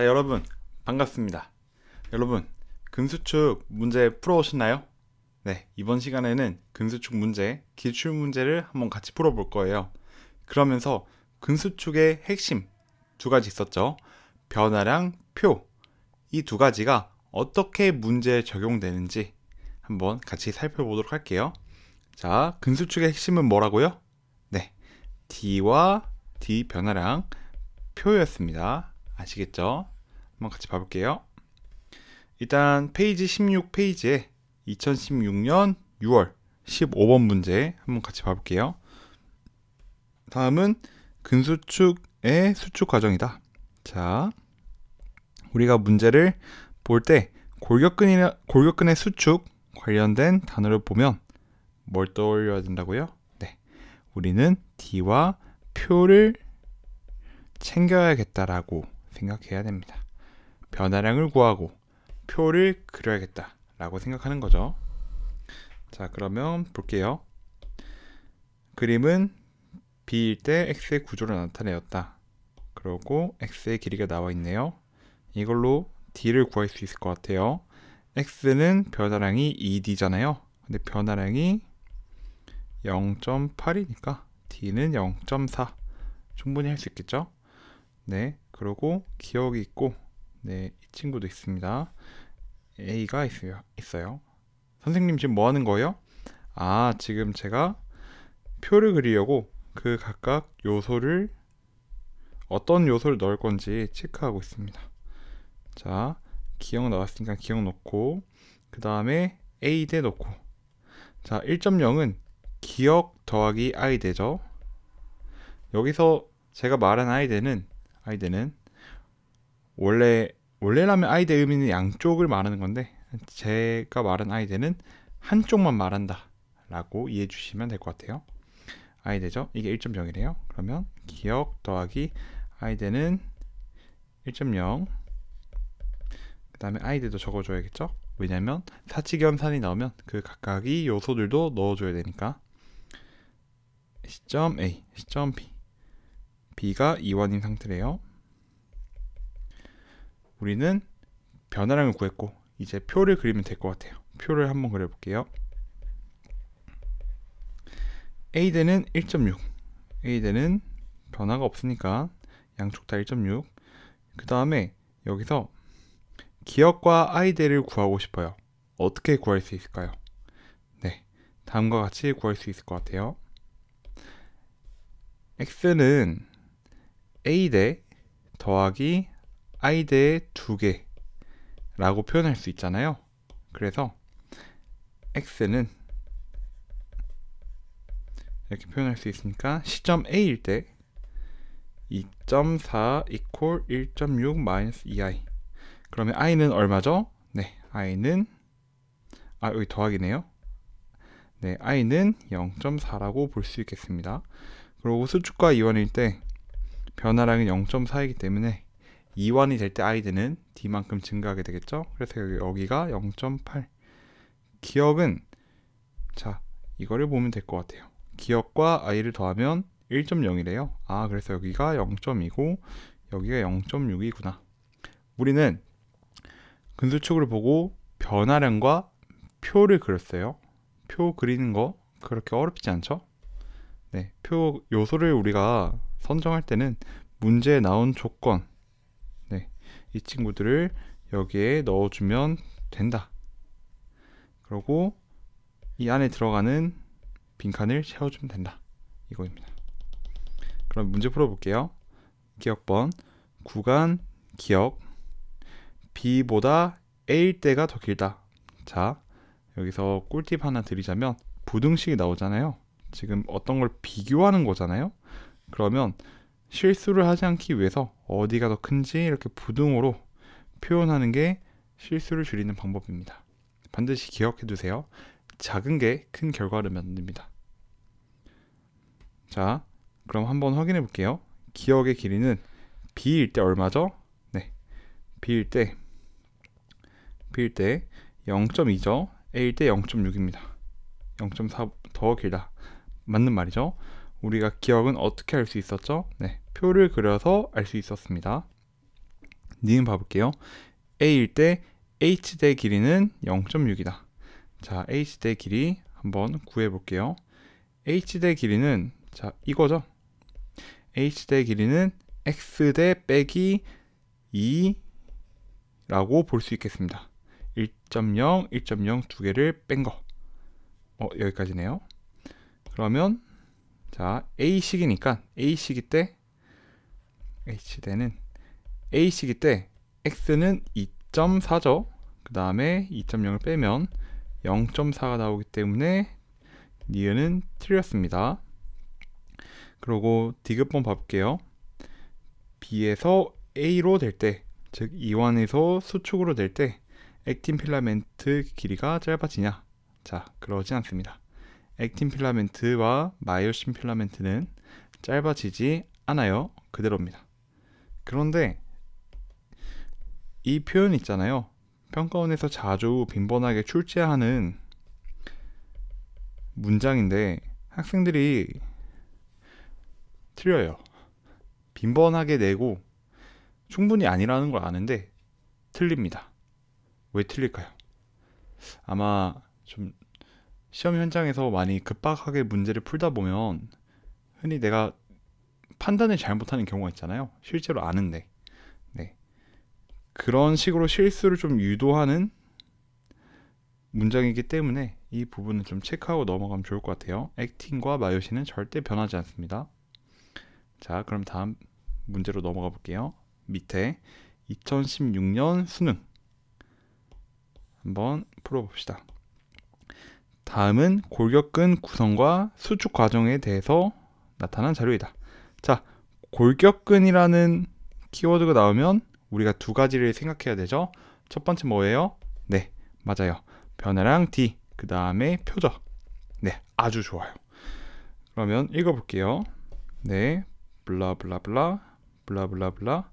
자, 여러분 반갑습니다. 여러분, 근수축 문제 풀어오셨나요? 네, 이번 시간에는 근수축 문제, 기출문제를 한번 같이 풀어볼 거예요. 그러면서 근수축의 핵심 두 가지 있었죠. 변화량, 표. 이 두 가지가 어떻게 문제에 적용되는지 한번 같이 살펴보도록 할게요. 자, 근수축의 핵심은 뭐라고요? 네, D와 D 변화량, 표였습니다. 아시겠죠? 한번 같이 봐볼게요. 일단 페이지 16페이지에 2016년 6월 15번 문제 한번 같이 봐볼게요. 다음은 근수축의 수축 과정이다. 자, 우리가 문제를 볼 때 골격근의 수축 관련된 단어를 보면 뭘 떠올려야 된다고요? 네, 우리는 D와 표를 챙겨야겠다라고 생각해야 됩니다. 변화량을 구하고 표를 그려야겠다 라고 생각하는 거죠. 자, 그러면 볼게요. 그림은 B일 때 X의 구조를 나타내었다. 그리고 X의 길이가 나와 있네요. 이걸로 D를 구할 수 있을 것 같아요. X는 변화량이 2D잖아요. 근데 변화량이 0.8이니까 D는 0.4. 충분히 할 수 있겠죠? 네, 그리고 기억이 있고, 네, 이 친구도 있습니다. A가 있어요. 선생님 지금 뭐 하는 거예요? 아, 지금 제가 표를 그리려고 그 각각 요소를 어떤 요소를 넣을 건지 체크하고 있습니다. 자, 기억 나왔으니까 기억 넣고, 그 다음에 A대 넣고. 자, 1.0은 기억 더하기 I대죠. 여기서 제가 말한 I대는 원래라면 I대 의미는 양쪽을 말하는 건데, 제가 말한 I대는 한쪽만 말한다 라고 이해해 주시면 될 것 같아요. I대죠. 이게 1.0이래요. 그러면 기억 더하기 I대는 1.0. 그 다음에 I대도 적어줘야겠죠. 왜냐면 사칙연산이 나오면 그 각각이 요소들도 넣어줘야 되니까. 시점 A, 시점 B. B가 2원인 상태래요. 우리는 변화량을 구했고 이제 표를 그리면 될 것 같아요. 표를 한번 그려볼게요. A대는 1.6. A대는 변화가 없으니까 양쪽 다 1.6. 그 다음에 여기서 기억과 I대를 구하고 싶어요. 어떻게 구할 수 있을까요? 네, 다음과 같이 구할 수 있을 것 같아요. X는 A대 더하기 I대 2개 라고 표현할 수 있잖아요. 그래서 X는 이렇게 표현할 수 있으니까 시점 A일 때 2.4 equal 1.6 minus 2i. 그러면 I는 얼마죠? 네, I는 여기 더하기네요. 네, I는 0.4라고 볼 수 있겠습니다. 그리고 수축과 이원일 때 변화량은 0.4이기 때문에 2원이 될 때 I대는 D만큼 증가하게 되겠죠. 그래서 여기가 0.8. 기억은 자, 이거를 보면 될 것 같아요. 기억과 I를 더하면 1.0이래요. 아, 그래서 여기가 0.2고 여기가 0.6이구나. 우리는 근수축을 보고 변화량과 표를 그렸어요. 표 그리는 거 그렇게 어렵지 않죠? 네, 표 요소를 우리가 선정할 때는 문제에 나온 조건, 네, 이 친구들을 여기에 넣어주면 된다. 그리고 이 안에 들어가는 빈칸을 채워주면 된다. 이거입니다. 그럼 문제 풀어볼게요. 기억번, 구간, 기억, B보다 A일 때가 더 길다. 자, 여기서 꿀팁 하나 드리자면 부등식이 나오잖아요. 지금 어떤 걸 비교하는 거잖아요. 그러면 실수를 하지 않기 위해서 어디가 더 큰지 이렇게 부등호로 표현하는 게 실수를 줄이는 방법입니다. 반드시 기억해 두세요. 작은 게 큰 결과를 만듭니다. 자, 그럼 한번 확인해 볼게요. 기억의 길이는 B일 때 얼마죠? 네, B일 때 0.2죠. A일 때 0.6입니다. 0.4 더 길다. 맞는 말이죠. 우리가 기억은 어떻게 알 수 있었죠? 네, 표를 그려서 알 수 있었습니다. 니은 봐볼게요. a일 때 h대 길이는 0.6이다. 자, h대 길이 한번 구해볼게요. h대 길이는 자 이거죠. h대 길이는 x대 빼기 2라고 볼 수 있겠습니다. 1.0, 1.0 두 개를 뺀 거. 여기까지네요. 그러면 자 a식이니까 a식이 때 h대는 a식이 때 x는 2.4죠. 그 다음에 2.0을 빼면 0.4가 나오기 때문에 니은은 틀렸습니다. 그리고 디귿번 봐볼게요. B에서 A로 될 때, 즉 이완에서 수축으로 될 때 액틴 필라멘트 길이가 짧아지냐? 자, 그러지 않습니다. 액틴 필라멘트와 마이오신 필라멘트는 짧아지지 않아요. 그대로입니다. 그런데 이 표현 있잖아요. 평가원에서 자주 빈번하게 출제하는 문장인데 학생들이 틀려요. 빈번하게 내고 충분히 아니라는 걸 아는데 틀립니다. 왜 틀릴까요? 아마 좀 시험 현장에서 많이 급박하게 문제를 풀다 보면 흔히 내가 판단을 잘못하는 경우가 있잖아요. 실제로 아는데. 네. 그런 식으로 실수를 좀 유도하는 문장이기 때문에 이 부분은 좀 체크하고 넘어가면 좋을 것 같아요. 액틴과 마요신은 절대 변하지 않습니다. 자, 그럼 다음 문제로 넘어가 볼게요. 밑에 2016년 수능 한번 풀어봅시다. 다음은 골격근 구성과 수축 과정에 대해서 나타난 자료이다. 자, 골격근이라는 키워드가 나오면 우리가 두 가지를 생각해야 되죠. 첫 번째 뭐예요? 네, 맞아요. 변화량 D, 그 다음에 표적. 네, 아주 좋아요. 그러면 읽어볼게요. 네, 블라블라블라 블라블라블라.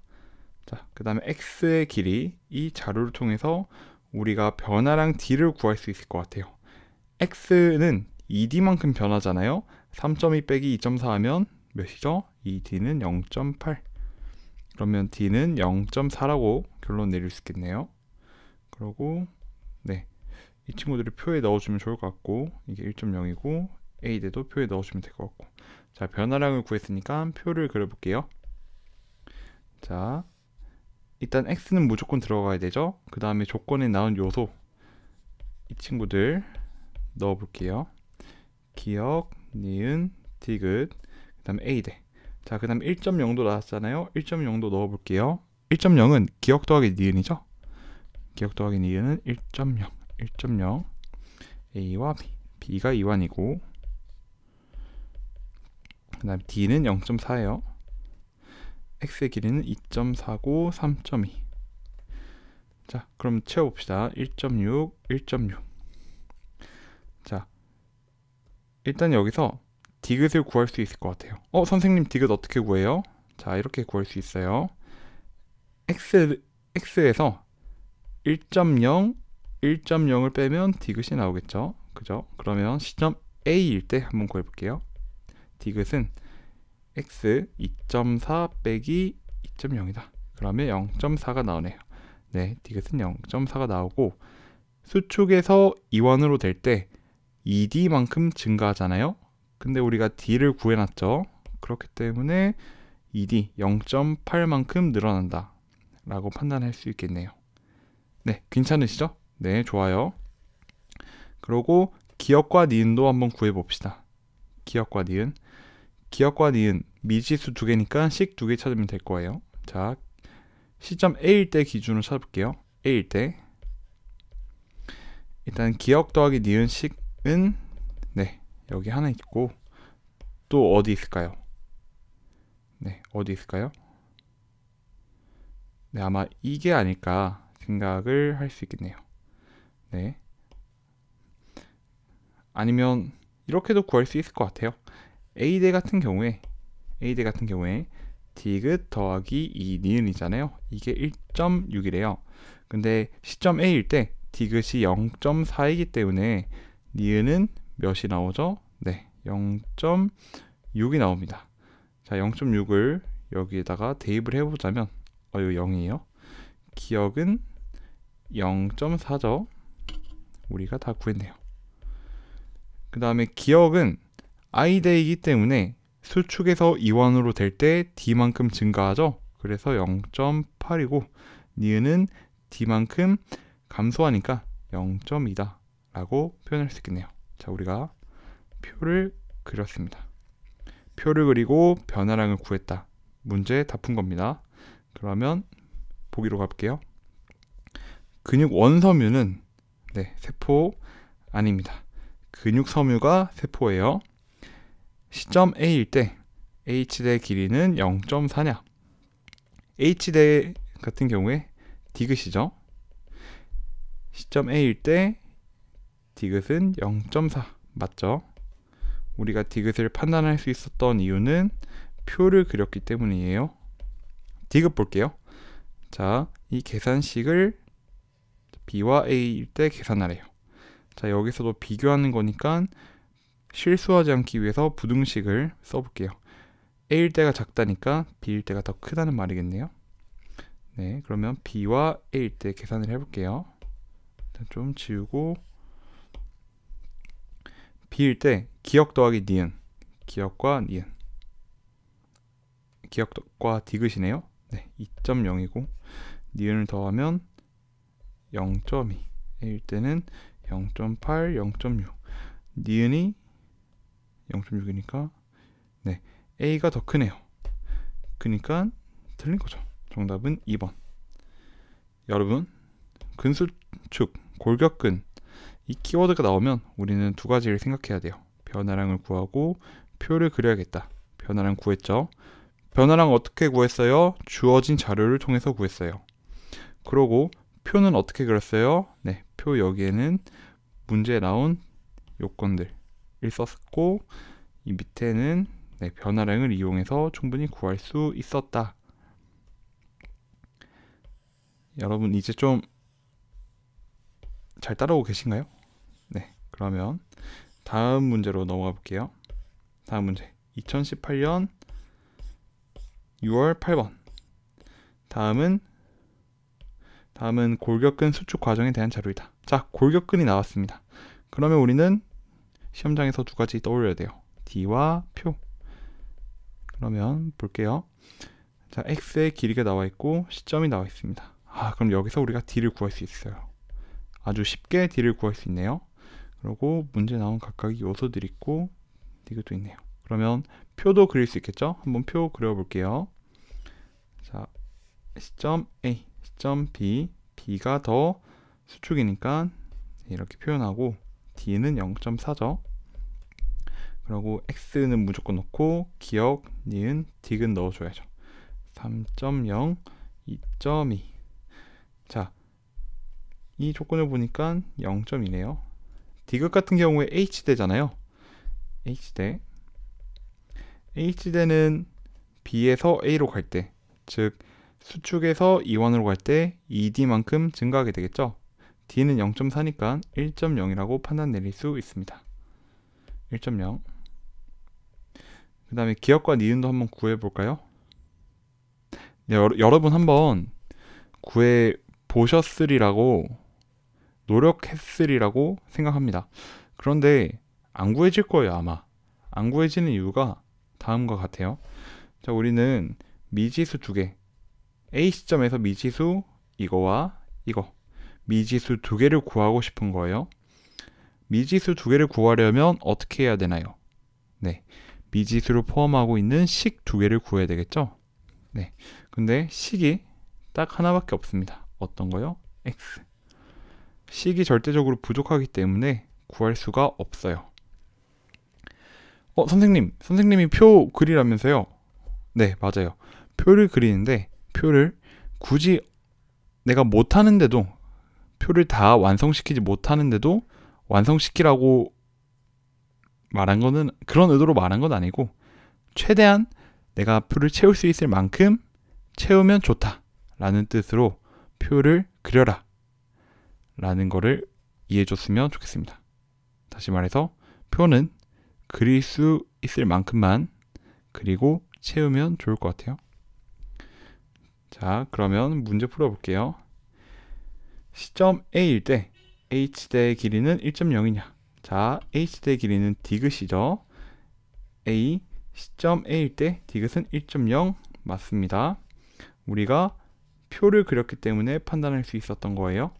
자, 그 다음에 x의 길이, 이 자료를 통해서 우리가 변화량 D를 구할 수 있을 것 같아요. x는 2D만큼 변하잖아요. 3.2 빼기 2.4 하면 몇이죠? 2D는 0.8. 그러면 D는 0.4라고 결론 내릴 수 있겠네요. 그리고 네, 이 친구들을 표에 넣어주면 좋을 것 같고, 이게 1.0이고 A대도 표에 넣어주면 될 것 같고. 자, 변화량을 구했으니까 표를 그려볼게요. 자, 일단 X는 무조건 들어가야 되죠. 그 다음에 조건에 나온 요소, 이 친구들 넣어볼게요. 기억, 니은, 디귿, 그 다음에 A대. 자, 그 다음에 1.0도 나왔잖아요. 1.0도 넣어볼게요. 1.0은 기억 더하기 니은이죠. 기억 더하기 니은은 1.0, 1.0. A와 B, B가 이완이고, 그 다음에 D는 0.4예요. X의 길이는 2.49, 3.2. 자, 그럼 채워봅시다. 1.6, 1.6. 자, 일단 여기서 디귿을 구할 수 있을 것 같아요. 선생님 디귿 어떻게 구해요? 자, 이렇게 구할 수 있어요. X에서 1.0, 1.0을 빼면 디귿이 나오겠죠. 그죠? 그러면 시점 A일 때 한번 구해볼게요. 디귿은 x 2.4 빼기 2.0이다. 그러면 0.4가 나오네요. 네, 디귿은 0.4가 나오고, 수축에서 이완으로 될 때 2D만큼 증가하잖아요. 근데 우리가 D를 구해놨죠. 그렇기 때문에 2D 0.8만큼 늘어난다 라고 판단할 수 있겠네요. 네, 괜찮으시죠? 네, 좋아요. 그리고 기억과 니은도 한번 구해봅시다. 기억과 니은. 기억과 니은 미지수 두 개니까 식 두 개 찾으면 될 거예요. 자, 시점 A일 때 기준으로 찾아볼게요. A일 때 일단 기억 더하기 니은 식은 네, 여기 하나 있고, 또 어디 있을까요? 네, 어디 있을까요? 네, 아마 이게 아닐까 생각을 할 수 있겠네요. 네, 아니면 이렇게도 구할 수 있을 것 같아요. A대 같은 경우에 디귿 더하기 2 니은이잖아요. 이게 1.6이래요. 근데 시점 A일 때 디귿이 0.4이기 때문에 니은은 몇이 나오죠? 네, 0.6이 나옵니다. 자, 0.6을 여기에다가 대입을 해보자면 여기 0이에요. 기억은 0.4죠. 우리가 다 구했네요. 그 다음에 기억은 i대이기 때문에 수축에서 이원으로 될 때 d만큼 증가하죠. 그래서 0.8이고 니은은 d만큼 감소하니까 0.2다 라고 표현할 수 있겠네요. 자, 우리가 표를 그렸습니다. 표를 그리고 변화량을 구했다. 문제 다 푼 겁니다. 그러면 보기로 갈게요. 근육 원섬유는 세포 아닙니다. 근육 섬유가 세포예요. 시점 A일 때 H대 길이는 0.4냐? H대 같은 경우에 디귿이죠. 시점 A일 때 디귿은 0.4 맞죠? 우리가 디귿을 판단할 수 있었던 이유는 표를 그렸기 때문이에요. 디귿 볼게요. 자, 이 계산식을 B와 A일 때 계산하래요. 자, 여기서도 비교하는 거니까 실수하지 않기 위해서 부등식을 써볼게요. A일 때가 작다니까 B일 때가 더 크다는 말이겠네요. 네, 그러면 B와 A일 때 계산을 해볼게요. 좀 지우고 B일 때 기억 더하기 니은, 기억과 니은, 기억과 디귿이네요. 네, 2.0이고 니은을 더하면 0.2, A일 때는 0.8, 0.6, 니은이 0.6이니까 네, A가 더 크네요. 그러니까 틀린 거죠. 정답은 2번. 여러분, 근수축, 골격근 이 키워드가 나오면 우리는 두 가지를 생각해야 돼요. 변화량을 구하고 표를 그려야겠다. 변화량 구했죠. 변화량 어떻게 구했어요? 주어진 자료를 통해서 구했어요. 그러고 표는 어떻게 그렸어요? 네, 표 여기에는 문제에 나온 요건들을 썼고 이 밑에는 변화량을 이용해서 충분히 구할 수 있었다. 여러분 이제 좀 잘 따라오고 계신가요? 네, 그러면 다음 문제로 넘어가 볼게요. 다음 문제 2018년 6월 8번. 다음은 골격근 수축 과정에 대한 자료이다. 자, 골격근이 나왔습니다. 그러면 우리는 시험장에서 두 가지 떠올려야 돼요. D와 표. 그러면 볼게요. 자, X의 길이가 나와 있고 시점이 나와 있습니다. 그럼 여기서 우리가 D를 구할 수 있어요. 아주 쉽게 D를 구할 수 있네요. 그리고 문제 나온 각각의 요소들이 있고 이것도 있네요. 그러면 표도 그릴 수 있겠죠? 한번 표 그려볼게요. 자, 시점 A, 시점 B, B가 더 수축이니까 이렇게 표현하고 D는 0.4죠. 그리고 X는 무조건 넣고 기억, 니은, 디귿 넣어줘야죠. 3.0, 2.2. 자, 이 조건을 보니까 0.2네요. 디귿 같은 경우에 H대잖아요. H대. H대는 B에서 A로 갈 때, 즉 수축에서 이원으로 갈 때 2D만큼 증가하게 되겠죠. D는 0.4니까 1.0이라고 판단 내릴 수 있습니다. 1.0. 그 다음에 기억과 니은도 한번 구해볼까요? 네, 여러분 한번 구해보셨으리라고 노력했으리라고 생각합니다. 그런데 안 구해질 거예요. 아마 안 구해지는 이유가 다음과 같아요. 자, 우리는 미지수 두 개, A 시점에서 미지수 이거와 이거, 미지수 두 개를 구하고 싶은 거예요. 미지수 두 개를 구하려면 어떻게 해야 되나요? 네, 미지수를 포함하고 있는 식 두 개를 구해야 되겠죠. 네, 근데 식이 딱 하나밖에 없습니다. 어떤 거요? X. 식이 절대적으로 부족하기 때문에 구할 수가 없어요. 선생님이 표 그리라면서요? 네, 맞아요. 표를 그리는데 표를 굳이 내가 못하는데도, 표를 다 완성시키지 못하는데도 완성시키라고 말한 거는 그런 의도로 말한 건 아니고, 최대한 내가 표를 채울 수 있을 만큼 채우면 좋다 라는 뜻으로 표를 그려라 라는 거를 이해해 줬으면 좋겠습니다. 다시 말해서 표는 그릴 수 있을 만큼만 그리고 채우면 좋을 것 같아요. 자, 그러면 문제 풀어볼게요. 시점 A일 때 H대의 길이는 1.0이냐? 자, H대의 길이는 디귿이죠. A 시점 A일 때 디귿은 1.0 맞습니다. 우리가 표를 그렸기 때문에 판단할 수 있었던 거예요.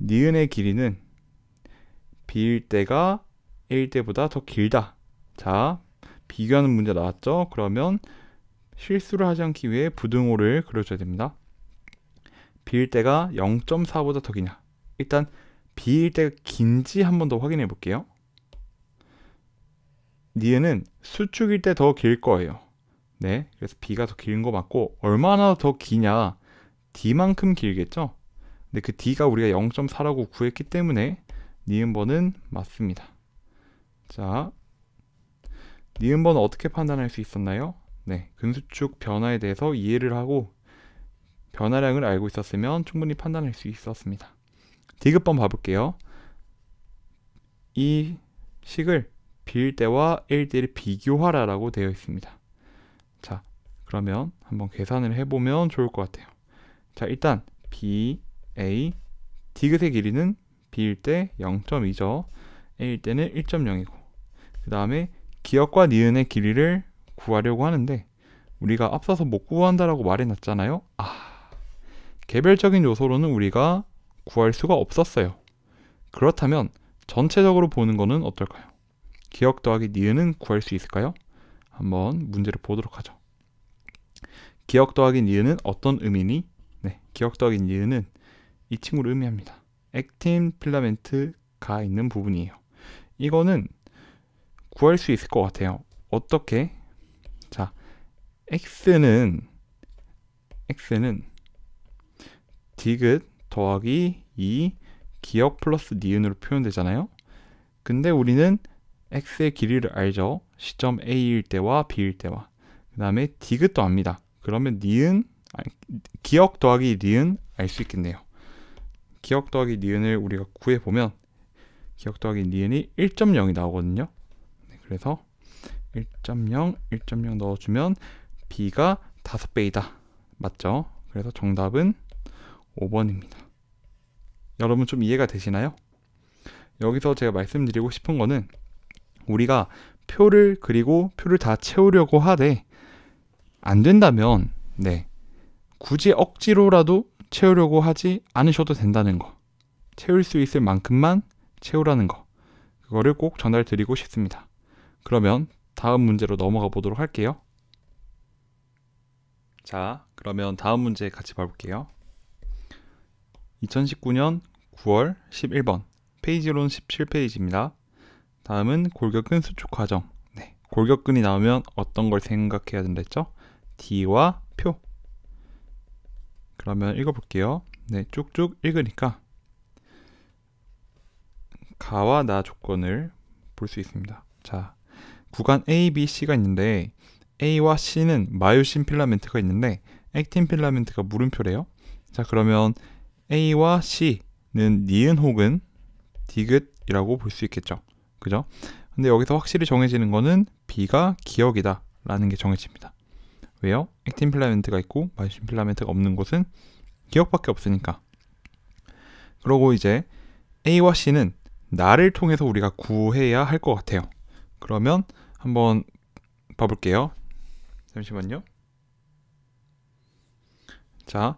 니은의 길이는 B일 때가 A일 때보다 더 길다. 자, 비교하는 문제 나왔죠? 그러면 실수를 하지 않기 위해 부등호를 그려줘야 됩니다. B일 때가 0.4보다 더 기냐? 일단 B일 때가 긴지 한 번 더 확인해 볼게요. 니은은 수축일 때 더 길 거예요. 네, 그래서 B가 더 긴 거 맞고, 얼마나 더 기냐? D만큼 길겠죠? 근데 그 D가 우리가 0.4라고 구했기 때문에 니은번은 맞습니다. 자, 니은번은 어떻게 판단할 수 있었나요? 네, 근수축 변화에 대해서 이해를 하고 변화량을 알고 있었으면 충분히 판단할 수 있었습니다. 디귿번 봐볼게요. 이 식을 B일 때와 A일 때를 비교하라 라고 되어 있습니다. 자, 그러면 한번 계산을 해보면 좋을 것 같아요. 자, 일단 B, A, 디귿의 길이는 B일 때 0.2죠. A일 때는 1.0이고, 그 다음에 기역과 니은의 길이를 구하려고 하는데 우리가 앞서서 못 구한다라고 말해놨잖아요. 개별적인 요소로는 우리가 구할 수가 없었어요. 그렇다면 전체적으로 보는 거는 어떨까요? 기역 더하기 니은은 구할 수 있을까요? 한번 문제를 보도록 하죠. 기역 더하기 니은은 어떤 의미니? 네, 기역 더하기 니은은 이 친구를 의미합니다. 액틴 필라멘트가 있는 부분이에요. 이거는 구할 수 있을 것 같아요. 어떻게? 자, X는 디귿 더하기 2 기역 플러스 니은으로 표현되잖아요. 근데 우리는 X의 길이를 알죠. 시점 A일 때와 B일 때와. 그 다음에 디귿도 압니다. 그러면 기역 더하기 니은 알 수 있겠네요. 기역 더하기 니은을 우리가 구해보면 기역 더하기 니은이 1.0이 나오거든요. 네, 그래서 1.0, 1.0 넣어주면 B가 5배이다. 맞죠? 그래서 정답은 5번입니다. 여러분 좀 이해가 되시나요? 여기서 제가 말씀드리고 싶은 거는 우리가 표를 그리고 표를 다 채우려고 하되 안 된다면 굳이 억지로라도 채우려고 하지 않으셔도 된다는 거. 채울 수 있을 만큼만 채우라는 거. 그거를 꼭 전달드리고 싶습니다. 그러면 다음 문제로 넘어가 보도록 할게요. 자, 그러면 다음 문제 같이 봐볼게요. 2019년 9월 11번 페이지로는 17페이지입니다. 다음은 골격근 수축 과정. 네, 골격근이 나오면 어떤 걸 생각해야 된다 했죠? D와 표. 그러면 읽어볼게요. 네, 쭉쭉 읽으니까 가와 나 조건을 볼 수 있습니다. 자, 구간 A, B, C가 있는데 A와 C는 마요신 필라멘트가 있는데 액틴 필라멘트가 물음표래요. 자, 그러면 A와 C는 니은 혹은 디귿이라고 볼 수 있겠죠. 그죠? 근데 여기서 확실히 정해지는 거는 B가 기역이다 라는 게 정해집니다. 왜요? 액틴 필라멘트가 있고 마요신 필라멘트가 없는 곳은 기역밖에 없으니까. 그러고 이제 A와 C는 나를 통해서 우리가 구해야 할 것 같아요. 그러면 한번 봐볼게요. 잠시만요. 자,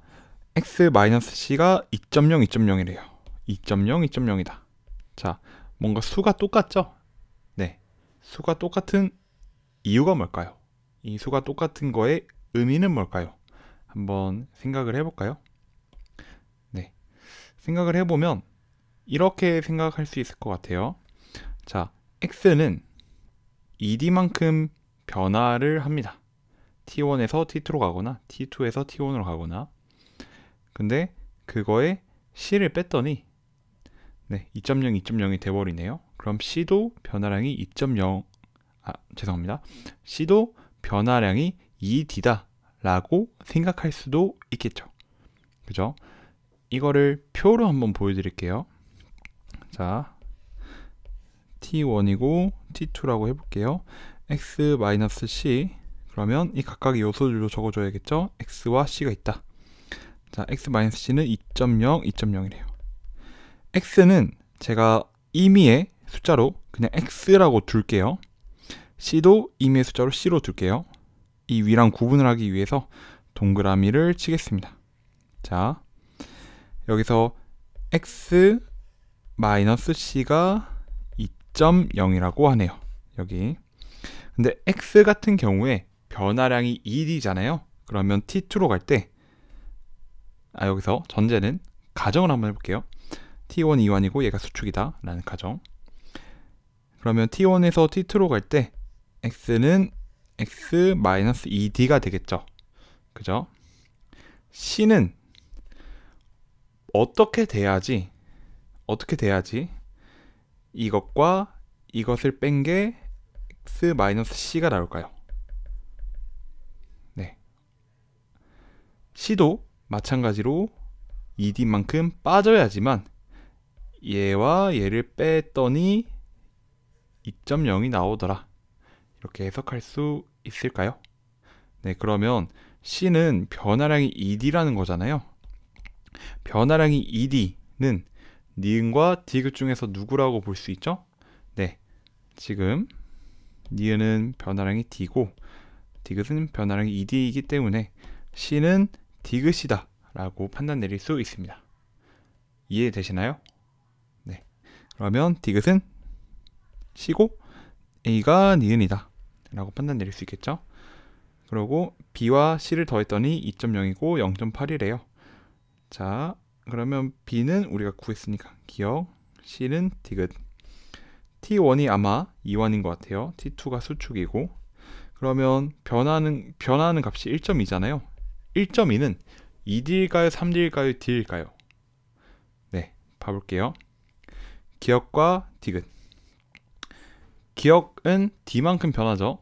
X-C가 2.0, 2.0이래요. 2.0, 2.0이다. 자, 뭔가 수가 똑같죠? 네, 수가 똑같은 이유가 뭘까요? 이 수가 똑같은 거의 의미는 뭘까요? 한번 생각을 해볼까요? 네, 생각을 해보면 이렇게 생각할 수 있을 것 같아요. 자, X는 ED만큼 변화를 합니다. T1에서 T2로 가거나 T2에서 T1으로 가거나. 근데 그거에 C를 뺐더니 2.0, 2.0이 돼버리네요. 그럼 C도 변화량이 2.0, 죄송합니다. C도 변화량이 2D다 라고 생각할 수도 있겠죠. 그죠? 이거를 표로 한번 보여드릴게요. 자, T1이고 T2라고 해볼게요. X-C, 그러면 이 각각의 요소들로 적어줘야겠죠. X와 C가 있다. 자, x-c는 2.0, 2.0이래요. x는 제가 임의의 숫자로 그냥 x라고 둘게요. c도 임의의 숫자로 c로 둘게요. 이 위랑 구분을 하기 위해서 동그라미를 치겠습니다. 자, 여기서 x-c가 2.0이라고 하네요. 여기. 근데 x 같은 경우에 변화량이 1이잖아요. 그러면 t2로 갈 때, 여기서 전제는 가정을 한번 해볼게요. t1, 2완이고 얘가 수축이다 라는 가정. 그러면 t1에서 t2로 갈 때 x는 x-2d가 되겠죠. 그죠? c는 어떻게 돼야지 이것과 이것을 뺀 게 x-c가 나올까요? 네. c도 마찬가지로 2d만큼 빠져야지만 얘와 얘를 뺐더니 2.0이 나오더라. 이렇게 해석할 수 있을까요? 네, 그러면 c는 변화량이 2d라는 거잖아요. 변화량이 2d는 니은과 디귿 중에서 누구라고 볼 수 있죠? 네, 지금 니은은 변화량이 d고 디귿은 변화량이 2d이기 때문에 c는 디귿이다 라고 판단 내릴 수 있습니다. 이해되시나요? 네, 그러면 디귿은 c고 a가 니은이다 라고 판단 내릴 수 있겠죠. 그리고 b와 c를 더했더니 2.0이고 0.8이래요. 자, 그러면 b는 우리가 구했으니까 기억, c는 디귿. t1이 아마 2완인 것 같아요. t2가 수축이고. 그러면 변하는 값이 1.2잖아요. 1.2는 2d일까요? 3d일까요? d일까요? 네, 봐볼게요. 기억과 디귿. 기억은 d만큼 변하죠.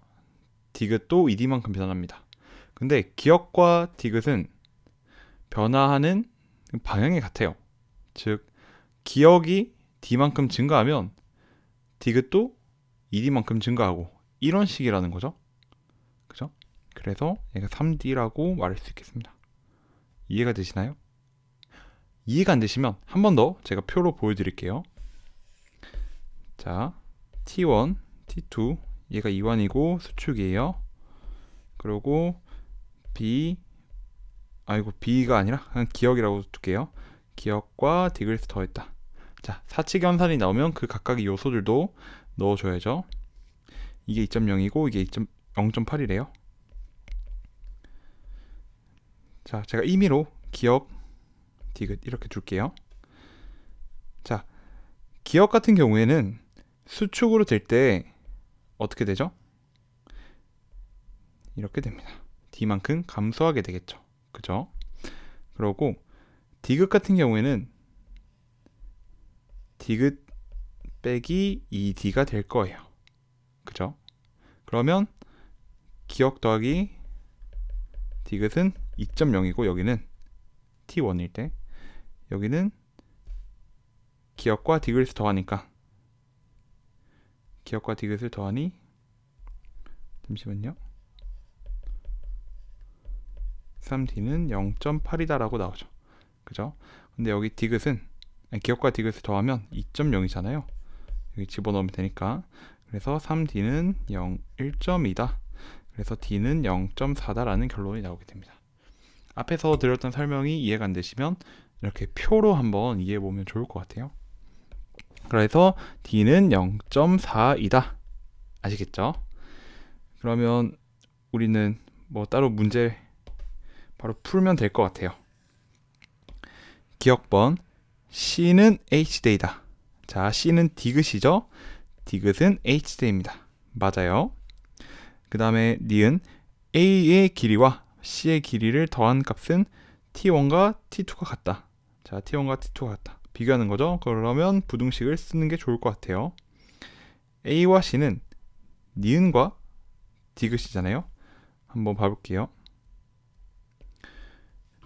디귿도 2d만큼 변합니다. 근데 기억과 디귿은 변화하는 방향이 같아요. 즉, 기억이 d만큼 증가하면 디귿도 2d만큼 증가하고 이런 식이라는 거죠. 그죠? 그래서 얘가 3d라고 말할 수 있겠습니다. 이해가 되시나요? 이해가 안 되시면 한 번 더 제가 표로 보여드릴게요. 자, t1, t2 얘가 2완이고 수축이에요. 그리고 b가 아니라 그냥 기억이라고 둘게요. 기억과 디귿을 더했다. 자, 사칙연산이 나오면 그 각각의 요소들도 넣어줘야죠. 이게 2.0이고 이게 0.8이래요. 자, 제가 임의로 기억, 디귿 이렇게 둘게요. 자, 기억 같은 경우에는 수축으로 될 때 어떻게 되죠? 이렇게 됩니다. d만큼 감소하게 되겠죠. 그죠? 그러고 디귿 같은 경우에는 디귿 빼기 2d가 될 거예요. 그죠? 그러면 기억 더하기 디귿은 2.0이고 여기는 t1일 때 여기는 기억과 디귿을 더하니까 기억과 디귿을 더하니 잠시만요. 3d는 0.8이다 라고 나오죠. 그죠? 근데 여기 디귿은 기억과 디귿을 더하면 2.0이잖아요. 여기 집어넣으면 되니까. 그래서 3d는 1.2다. 그래서 d는 0.4다 라는 결론이 나오게 됩니다. 앞에서 드렸던 설명이 이해가 안 되시면 이렇게 표로 한번 이해해 보면 좋을 것 같아요. 그래서 d는 0.4이다. 아시겠죠? 그러면 우리는 뭐 따로 문제 바로 풀면 될 것 같아요. 기억번 c는 h대이다. 자, c는 디귿이죠. 디귿은 h대입니다. 맞아요. 그 다음에 니은 a의 길이와 c의 길이를 더한 값은 t1과 t2가 같다. 자, t1과 t2가 같다. 비교하는 거죠. 그러면 부등식을 쓰는 게 좋을 것 같아요. a와 c는 니은과 디귿이잖아요. 한번 봐볼게요.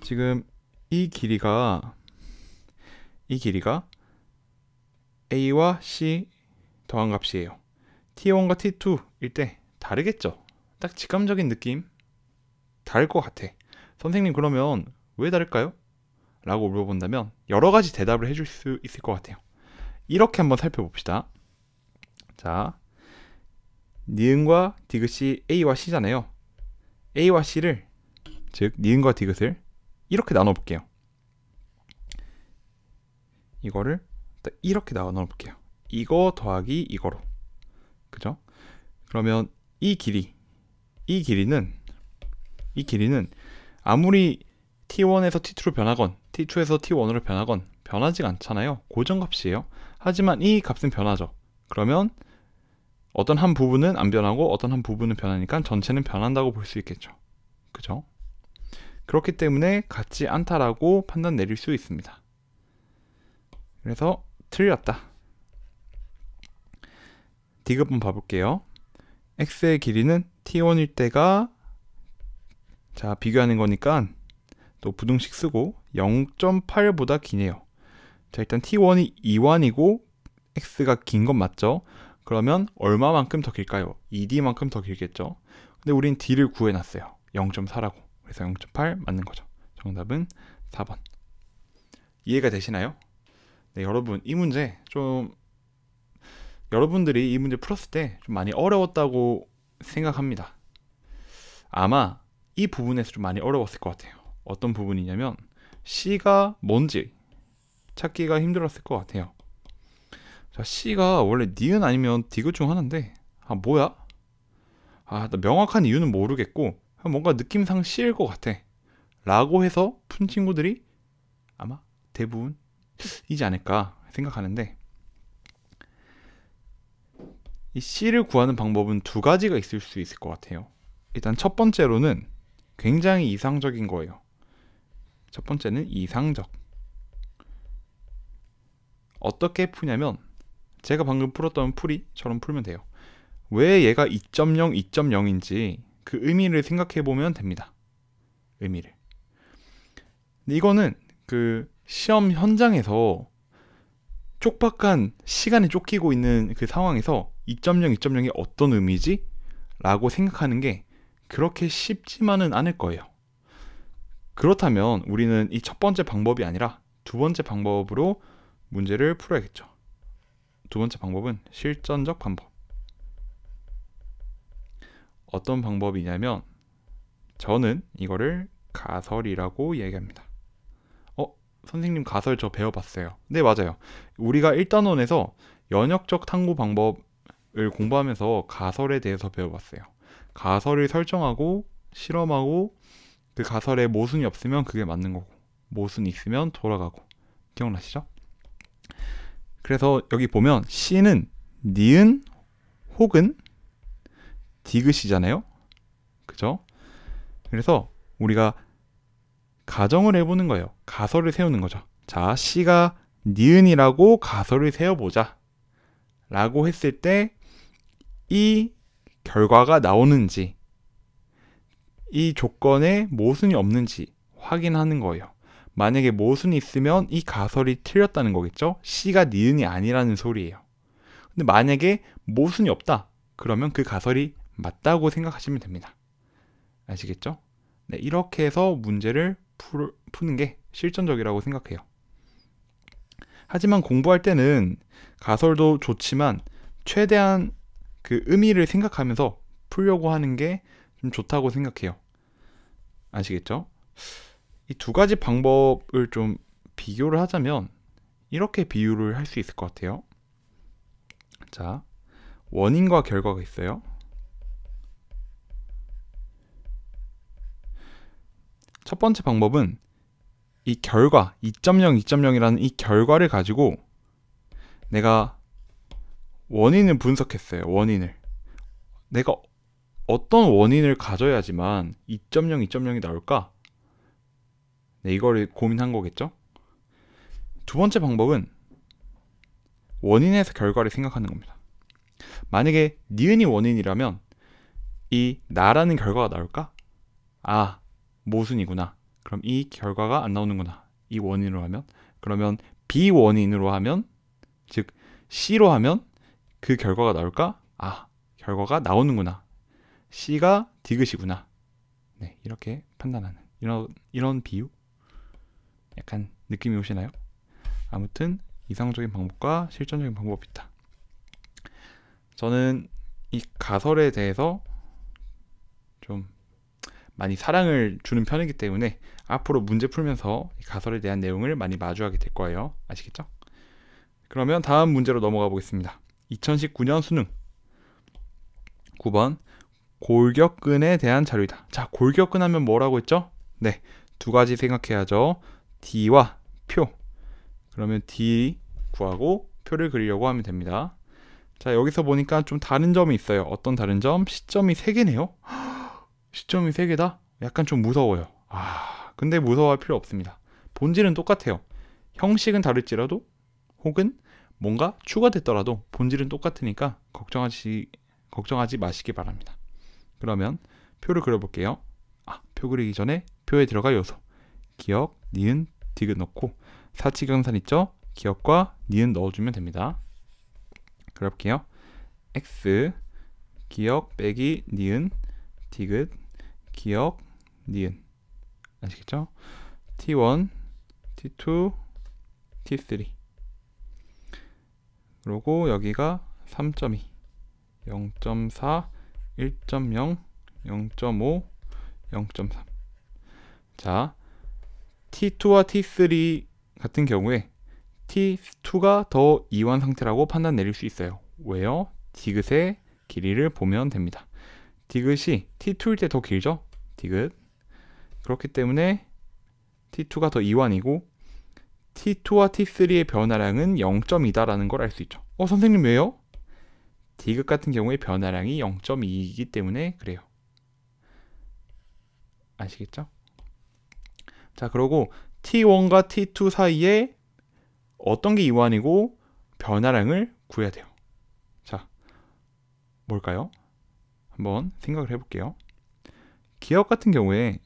지금 이 길이가 a와 c 더한 값이에요. t1과 t2일 때 다르겠죠? 딱 직감적인 느낌 다를 것 같아. 선생님, 그러면 왜 다를까요? 라고 물어본다면 여러 가지 대답을 해줄 수 있을 것 같아요. 이렇게 한번 살펴봅시다. 자, 니은과 디귿이 A와 C잖아요. A와 C를, 즉 니은과 디귿을 이렇게 나눠 볼게요. 이거를 이렇게 나눠 볼게요. 이거 더하기 이거로. 그죠? 그러면 이 길이는 아무리 t1에서 t2로 변하건 t2에서 t1으로 변하건 변하지 않잖아요. 고정값이에요. 하지만 이 값은 변하죠. 그러면 어떤 한 부분은 안 변하고 어떤 한 부분은 변하니까 전체는 변한다고 볼 수 있겠죠. 그죠? 그렇기 때문에 같지 않다라고 판단 내릴 수 있습니다. 그래서 틀렸다. 디귿 한번 봐볼게요. x의 길이는 t1일 때가, 자, 비교하는 거니까 또 부등식 쓰고 0.8보다 기네요. 자, 일단 t1이 2완이고 x가 긴 건 맞죠? 그러면 얼마만큼 더 길까요? 2d만큼 더 길겠죠? 근데 우린 d를 구해놨어요. 0.4라고. 그래서 0.8 맞는 거죠. 정답은 4번. 이해가 되시나요? 네, 여러분, 이 문제 좀 여러분들이 이 문제 풀었을 때 좀 많이 어려웠다고 생각합니다. 아마 이 부분에서 좀 많이 어려웠을 것 같아요. 어떤 부분이냐면 C가 뭔지 찾기가 힘들었을 것 같아요. 자, C가 원래 니은 아니면 디귿 중 하나인데, 아, 뭐야? 아, 나 명확한 이유는 모르겠고 뭔가 느낌상 C일 것 같아 라고 해서 푼 친구들이 아마 대부분이지 않을까 생각하는데, 이 C를 구하는 방법은 두 가지가 있을 수 있을 것 같아요. 일단 첫 번째로는 굉장히 이상적인 거예요. 첫 번째는 이상적. 어떻게 푸냐면 제가 방금 풀었던 풀이처럼 풀면 돼요. 왜 얘가 2.0, 2.0인지 그 의미를 생각해 보면 됩니다. 의미를. 근데 이거는 그 시험 현장에서 촉박한 시간에 쫓기고 있는 그 상황에서 2.0, 2.0이 어떤 의미지? 라고 생각하는 게 그렇게 쉽지만은 않을 거예요. 그렇다면 우리는 이 첫 번째 방법이 아니라 두 번째 방법으로 문제를 풀어야겠죠. 두 번째 방법은 실전적 방법. 어떤 방법이냐면 저는 이거를 가설이라고 얘기합니다. 선생님 가설 저 배워봤어요. 네, 맞아요. 우리가 1단원에서 연역적 탐구 방법을 공부하면서 가설에 대해서 배워봤어요. 가설을 설정하고 실험하고 그 가설에 모순이 없으면 그게 맞는 거고 모순이 있으면 돌아가고. 기억나시죠? 그래서 여기 보면 C는 니은 혹은 디귿이잖아요. 그죠? 그래서 우리가 가정을 해보는 거예요. 가설을 세우는 거죠. 자, C가 니은이라고 가설을 세워보자 라고 했을 때 이 결과가 나오는지 이 조건에 모순이 없는지 확인하는 거예요. 만약에 모순이 있으면 이 가설이 틀렸다는 거겠죠. C가 니은이 아니라는 소리예요. 근데 만약에 모순이 없다 그러면 그 가설이 맞다고 생각하시면 됩니다. 아시겠죠? 네, 이렇게 해서 문제를 푸는 게 실전적이라고 생각해요. 하지만 공부할 때는 가설도 좋지만 최대한 그 의미를 생각하면서 풀려고 하는 게 좀 좋다고 생각해요. 아시겠죠? 이 두 가지 방법을 좀 비교를 하자면 이렇게 비유를 할 수 있을 것 같아요. 자, 원인과 결과가 있어요. 첫 번째 방법은 이 결과 2.0, 2.0이라는 이 결과를 가지고 내가 원인을 분석했어요. 원인을. 내가 어떤 원인을 가져야지만 2.0, 2.0이 나올까? 네, 이거를 고민한 거겠죠? 두 번째 방법은 원인에서 결과를 생각하는 겁니다. 만약에 니은이 원인이라면 이 나라는 결과가 나올까? 아, 모순이구나. 그럼 이 결과가 안 나오는구나. 이 원인으로 하면. 그러면 비원인으로 하면, 즉 C로 하면 그 결과가 나올까? 아, 결과가 나오는구나. C가 디귿이구나. 네, 이렇게 판단하는 이런 비유. 약간 느낌이 오시나요? 아무튼 이상적인 방법과 실전적인 방법이 있다. 저는 이 가설에 대해서 좀 많이 사랑을 주는 편이기 때문에 앞으로 문제 풀면서 이 가설에 대한 내용을 많이 마주하게 될 거예요. 아시겠죠? 그러면 다음 문제로 넘어가 보겠습니다. 2019년 수능 9번 골격근에 대한 자료이다. 자, 골격근 하면 뭐라고 했죠? 네, 두 가지 생각해야죠. D와 표. 그러면 D 구하고 표를 그리려고 하면 됩니다. 자, 여기서 보니까 좀 다른 점이 있어요. 어떤 다른 점? 시점이 3개네요. 시점이 3개다? 약간 좀 무서워요. 근데 무서워할 필요 없습니다. 본질은 똑같아요. 형식은 다를지라도 혹은 뭔가 추가됐더라도 본질은 똑같으니까 걱정하지 마시기 바랍니다. 그러면 표를 그려볼게요. 표 그리기 전에 표에 들어갈 요소 기역, 니은, 디귿 넣고 사치경산 있죠? 기역과 니은 넣어주면 됩니다. 그럴게요. x 기역 빼기 니은 디귿 기역 니은 아시겠죠? t1 t2 t3 그리고 여기가 3.2 0.4 1.0 0.5 0.3 자, T2와 T3 같은 경우에 T2가 더 이완 상태라고 판단 내릴 수 있어요. 왜요? 디귿의 길이를 보면 됩니다. 디귿이 T2일 때 더 길죠? 디귿. 그렇기 때문에 T2가 더 이완이고 T2와 T3의 변화량은 0.2다라는 걸 알 수 있죠. 선생님 왜요? 디귿 같은 경우에 변화량이 0.2이기 때문에 그래요. 아시겠죠? 자, 그리고 T1과 T2 사이에 어떤 게 이완이고 변화량을 구해야 돼요. 자, 뭘까요? 한번 생각을 해볼게요. 기역 같은 경우에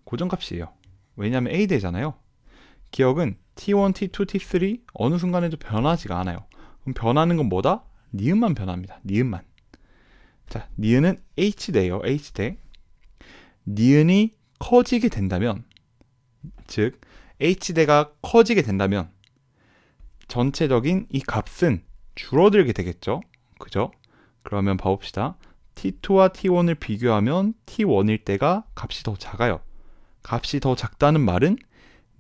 고정값이에요. 왜냐하면 A대잖아요. 기역은 T1, T2, T3 어느 순간에도 변하지가 않아요. 그럼 변하는 건 뭐다? 니은만 변합니다. 니은만. 자, 니은은 H대예요. H대. 니은이 커지게 된다면, 즉 H대가 커지게 된다면 전체적인 이 값은 줄어들게 되겠죠. 그죠? 그러면 봐봅시다. T2와 T1을 비교하면 T1일 때가 값이 더 작아요. 값이 더 작다는 말은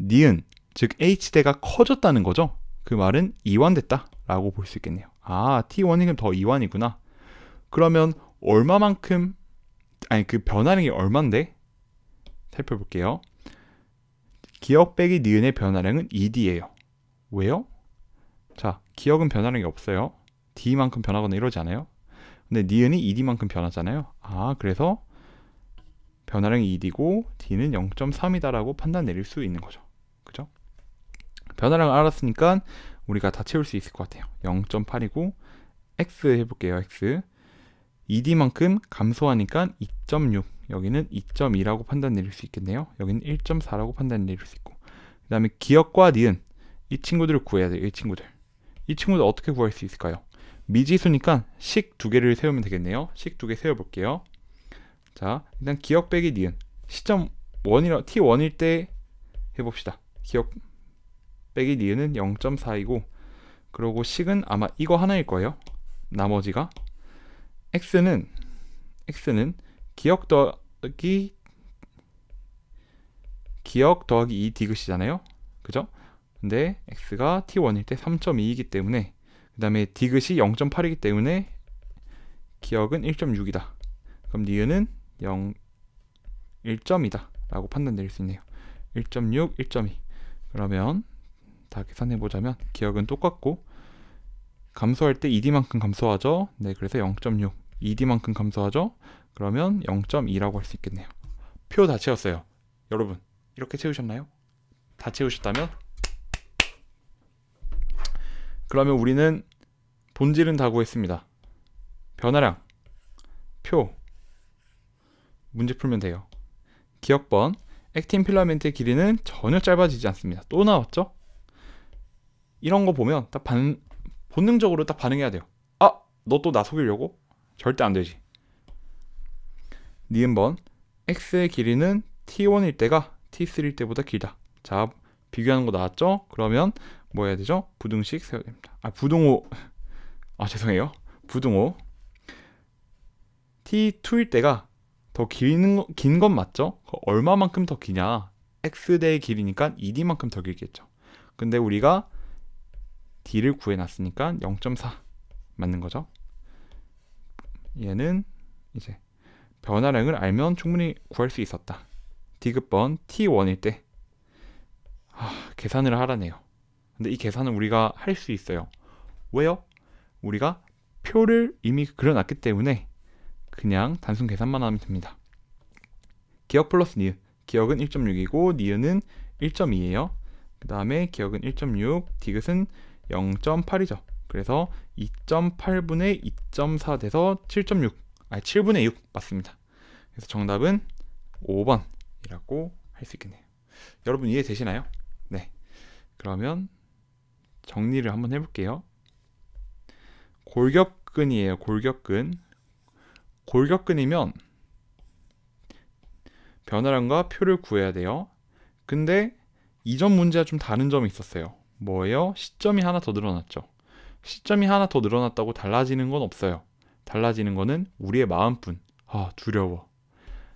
니은, 즉 H대가 커졌다는 거죠. 그 말은 이완됐다 라고 볼 수 있겠네요. T1이 더 이완이구나. 그러면 얼마만큼, 그 변화량이 얼만데? 살펴볼게요. 기역 빼기 니은의 변화량은 2D예요. 왜요? 자, 기역은 변화량이 없어요. D만큼 변하거나 이러지 않아요. 근데 니은이 2D만큼 변하잖아요. 그래서 변화량이 2D고 D는 0.3이다 라고 판단 내릴 수 있는 거죠. 그죠? 변화량을 알았으니까 우리가 다 채울 수 있을 것 같아요. 0.8이고 X 해볼게요. X 2D만큼 감소하니까 2.6 여기는 2.2라고 판단 내릴 수 있겠네요. 여기는 1.4라고 판단 내릴 수 있고, 그 다음에 기역과 니은 이 친구들을 구해야 돼요. 이 친구들 어떻게 구할 수 있을까요? 미지수니까 식 2개를 세우면 되겠네요. 식 2개 세워볼게요. 자, 일단 기역 빼기 니은 시점 1이라 T1일 때 해봅시다. 기역 빼기 니은은 0.4이고 그리고 식은 아마 이거 하나일 거예요. 나머지가 X는 기역 더하기 2 디귿이잖아요. 그죠? 근데 X가 T1일 때 3.2이기 때문에, 그 다음에 디귿이 0.8이기 때문에 기역은 1.6이다. 그럼 니은은 1.2다 라고 판단 내릴 수 있네요. 1.6, 1.2. 그러면 다 계산해 보자면 기역은 똑같고 감소할 때 2D만큼 감소하죠. 네, 그래서 0.6. 2D만큼 감소하죠. 그러면 0.2라고 할 수 있겠네요. 표 다 채웠어요. 여러분, 이렇게 채우셨나요? 다 채우셨다면? 그러면 우리는 본질은 다 구했습니다. 변화량, 표, 문제 풀면 돼요. 기억번, 액틴 필라멘트의 길이는 전혀 짧아지지 않습니다. 또 나왔죠? 이런 거 보면 딱 본능적으로 딱 반응해야 돼요. 너 또 나 속이려고? 절대 안 되지. 니은번, X의 길이는 T1일 때가 T3일 때보다 길다. 자, 비교하는 거 나왔죠? 그러면 뭐 해야 되죠? 부등식 세워야 됩니다. 부등호. 죄송해요. 부등호. T2일 때가 더 긴 건 맞죠? 얼마만큼 더 기냐? x대의 길이니까 2d만큼 더 길겠죠. 근데 우리가 d를 구해놨으니까 0.4 맞는 거죠. 얘는 이제 변화량을 알면 충분히 구할 수 있었다. 디귿번 T1일 때 계산을 하라네요. 근데 이 계산은 우리가 할 수 있어요. 왜요? 우리가 표를 이미 그려놨기 때문에 그냥 단순 계산만 하면 됩니다. 기억 플러스 니은. 기억은 1.6이고 니은은 1.2예요. 그 다음에 기억은 1.6, 디귿은 0.8이죠. 그래서 2.8분의 2.4 돼서 7.6, 7분의 6 맞습니다. 그래서 정답은 5번이라고 할 수 있겠네요. 여러분 이해되시나요? 네. 그러면 정리를 한번 해볼게요. 골격근이에요. 골격근. 골격근이면 변화량과 표를 구해야 돼요. 근데 이전 문제와 좀 다른 점이 있었어요. 뭐예요? 시점이 하나 더 늘어났죠. 시점이 하나 더 늘어났다고 달라지는 건 없어요. 달라지는 거는 우리의 마음뿐. 두려워.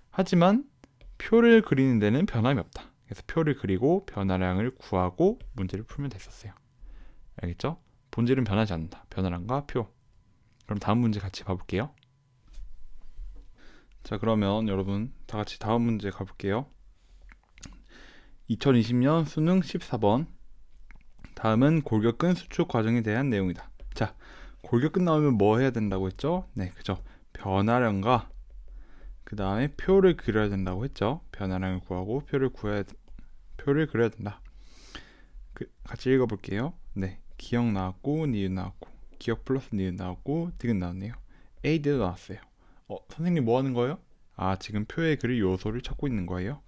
하지만 표를 그리는 데는 변함이 없다. 그래서 표를 그리고 변화량을 구하고 문제를 풀면 됐었어요. 알겠죠? 본질은 변하지 않는다. 변화량과 표. 그럼 다음 문제 같이 봐볼게요. 자, 그러면 여러분 다 같이 다음 문제 가볼게요. 2020년 수능 14번. 다음은 골격근 수축 과정에 대한 내용이다. 자, 골격근 나오면 뭐 해야 된다고 했죠? 네, 그죠. 변화량과 그 다음에 표를 그려야 된다고 했죠. 변화량을 구하고 표를 그려야 된다. 같이 읽어볼게요. 네, 기억 나왔고 니은 나왔고 기억 플러스 니은 나왔고 디귿 나왔네요. A도 나왔어요. 선생님 뭐 하는 거예요? 지금 표에 그릴 요소를 찾고 있는 거예요.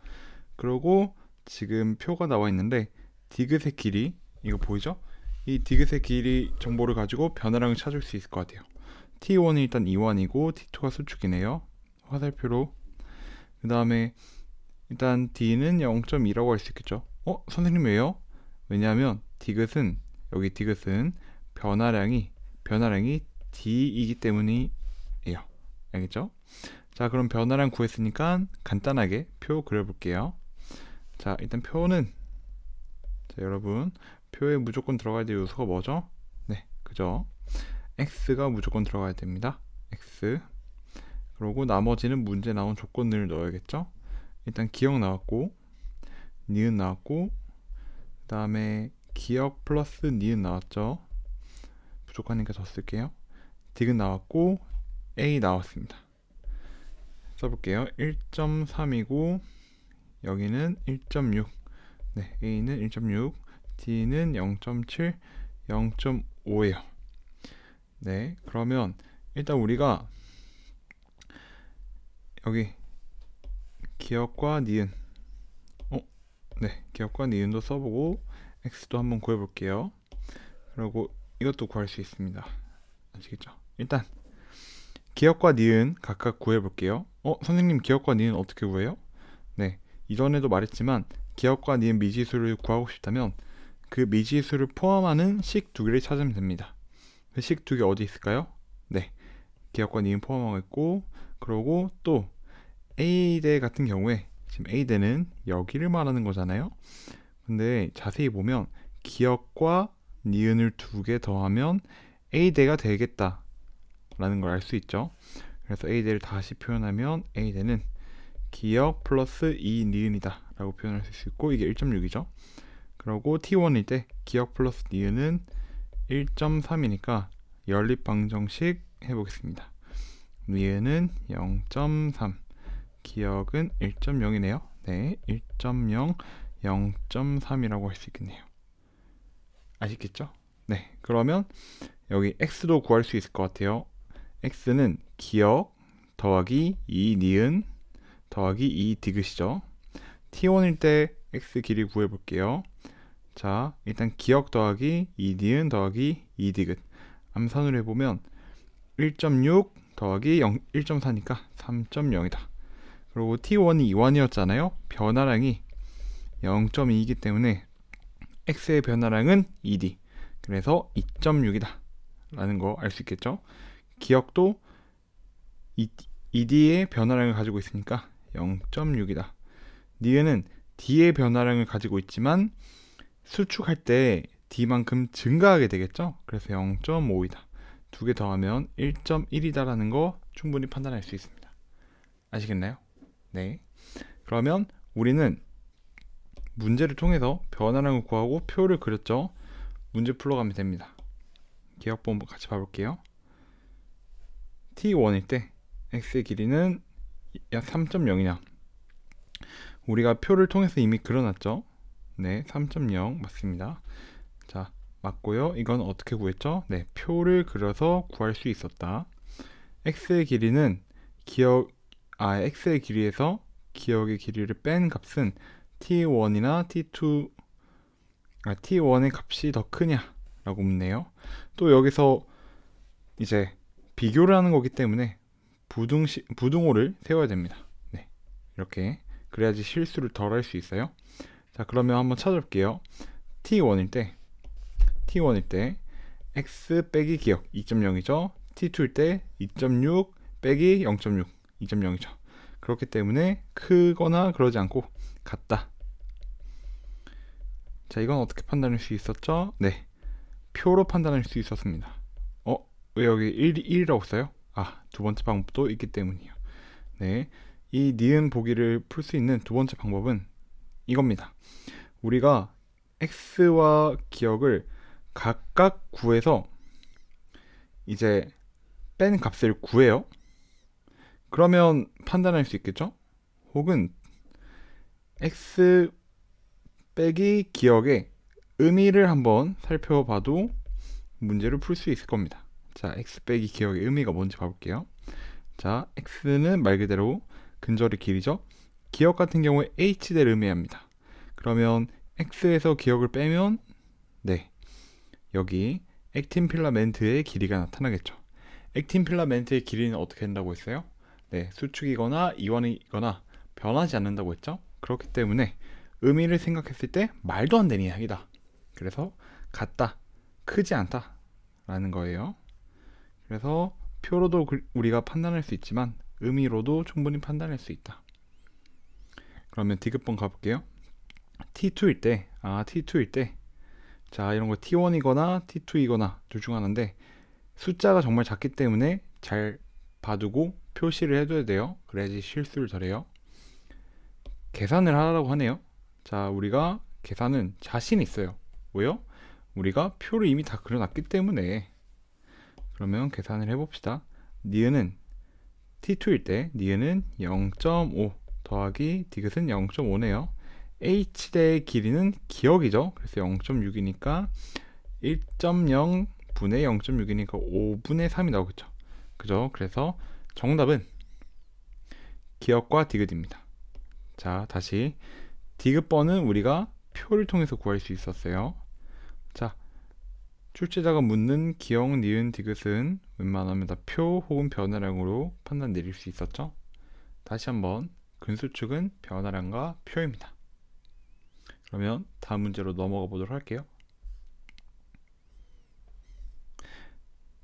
그리고 지금 표가 나와 있는데 디귿의 길이 이거 보이죠? 이 디귿의 길이 정보를 가지고 변화량을 찾을 수 있을 것 같아요. T1이 일단 2원이고 T2가 수축이네요. 화살표로. 그 다음에 일단 D는 0.2라고 할 수 있겠죠. 선생님 왜요? 왜냐하면 디귿은 여기 디귿은 변화량이 D이기 때문이에요. 알겠죠? 자, 그럼 변화량 구했으니까 간단하게 표 그려볼게요. 자, 일단 표는 여러분 표에 무조건 들어가야 될 요소가 뭐죠? 네, 그죠? X가 무조건 들어가야 됩니다. X. 그리고 나머지는 문제 나온 조건들을 넣어야겠죠? 일단 기억 나왔고 니은 나왔고 그 다음에 기억 플러스 니은 나왔죠? 부족하니까 더 쓸게요. 디귿 나왔고 A 나왔습니다. 써볼게요. 1.3이고 여기는 1.6. 네, A는 1.6, D는 0.7, 0.5예요. 네, 그러면 일단 우리가 여기 기억과 니은 네, 기억과 니은도 써보고 X도 한번 구해볼게요. 그리고 이것도 구할 수 있습니다. 아시겠죠? 일단 기억과 니은 각각 구해볼게요. 선생님 기억과 니은 어떻게 구해요? 네, 이전에도 말했지만 기억과 니은 미지수를 구하고 싶다면 그 미지수를 포함하는 식 두 개를 찾으면 됩니다. 그 식 두 개 어디 있을까요? 네, 기억과 니은 포함하고 있고, 그리고 또 A대 같은 경우에 지금 A대는 여기를 말하는 거잖아요. 근데 자세히 보면 기억과 니은을 두 개 더하면 A대가 되겠다 라는 걸 알 수 있죠. 그래서 A대를 다시 표현하면 A대는 기억 플러스 2 니은이다 라고 표현할 수 있고, 이게 1.6이죠. 그리고 T1일 때 기억 플러스 니은은 1.3이니까 연립방정식 해보겠습니다. 니은은 0.3, 기억은 1.0이네요. 네, 1.0, 0.3이라고 할 수 있겠네요. 아시겠죠? 네, 그러면 여기 X도 구할 수 있을 것 같아요. X는 기억 더하기 2 니은 더하기 2 디귿이죠. T1일 때 X 길이 구해볼게요. 자, 일단 기억 더하기 2 니은 더하기 2 디귿 암산을 해보면 1.6 더하기 1.4니까 3.0이다. 그리고 t1이 2원이었잖아요. 변화량이 0.2이기 때문에 x의 변화량은 2d, 그래서 2.6이다 라는 거 알 수 있겠죠. 기억도 2d의 변화량을 가지고 있으니까 0.6이다. 니은은 d의 변화량을 가지고 있지만 수축할 때 d만큼 증가하게 되겠죠. 그래서 0.5이다. 두 개 더하면 1.1이다 라는 거 충분히 판단할 수 있습니다. 아시겠나요? 네. 그러면 우리는 문제를 통해서 변화량을 구하고 표를 그렸죠. 문제 풀러가면 됩니다. 기억법 같이 봐볼게요. t1일 때 x의 길이는 약 3.0이냐, 우리가 표를 통해서 이미 그려놨죠. 네, 3.0 맞습니다. 자, 맞고요. 이건 어떻게 구했죠? 네, 표를 그려서 구할 수 있었다. x의 길이는 x의 길이에서 기억의 길이를 뺀 값은 t1이나 t1의 값이 더 크냐 라고 묻네요. 또 여기서 이제 비교를 하는 거기 때문에 부등호를 세워야 됩니다. 네, 이렇게 그래야지 실수를 덜 할 수 있어요. 자, 그러면 한번 찾아볼게요. t1일 때 x 빼기 기억 2.0이죠. t2일 때 2.6 빼기 0.6 2.0이죠. 그렇기 때문에 크거나 그러지 않고 같다. 자, 이건 어떻게 판단할 수 있었죠? 네, 표로 판단할 수 있었습니다. 왜 여기 1이라고 써요? 두 번째 방법도 있기 때문이에요. 네, 이 니은 보기를 풀 수 있는 두 번째 방법은 이겁니다. 우리가 x와 기억을 각각 구해서 이제 뺀 값을 구해요. 그러면 판단할 수 있겠죠? 혹은 x 빼기 기억의 의미를 한번 살펴봐도 문제를 풀 수 있을 겁니다. 자, x 빼기 기억의 의미가 뭔지 봐볼게요. 자, x는 말 그대로 근절의 길이죠. 기억 같은 경우에 h대를 의미합니다. 그러면 x에서 기억을 빼면 네, 여기 액틴 필라멘트의 길이가 나타나겠죠. 액틴 필라멘트의 길이는 어떻게 된다고 했어요? 네, 수축이거나 이완이거나 변하지 않는다고 했죠. 그렇기 때문에 의미를 생각했을 때 말도 안 되는 이야기다. 그래서 같다, 크지 않다 라는 거예요. 그래서 표로도 우리가 판단할 수 있지만 의미로도 충분히 판단할 수 있다. 그러면 디귿번 가볼게요. t2일 때 자, 이런 거 t1이거나 t2이거나 둘 중 하나인데 숫자가 정말 작기 때문에 잘 봐두고 표시를 해둬야 돼요. 그래야지 실수를 덜해요. 계산을 하라고 하네요. 자, 우리가 계산은 자신 있어요. 왜요? 우리가 표를 이미 다 그려놨기 때문에. 그러면 계산을 해봅시다. 니은은 t2일 때 니은은 0.5 더하기 디귿은 0.5네요. h대의 길이는 기억이죠. 그래서 0.6이니까 1.0 분의 0.6이니까 5분의 3이 나오겠죠. 그죠? 그래서 정답은 기억과 디귿입니다. 자, 다시 디귿번은 우리가 표를 통해서 구할 수 있었어요. 자, 출제자가 묻는 기억, 니은, 디귿은 웬만하면 다 표 혹은 변화량으로 판단 내릴 수 있었죠. 다시 한번 근수축은 변화량과 표입니다. 그러면 다음 문제로 넘어가 보도록 할게요.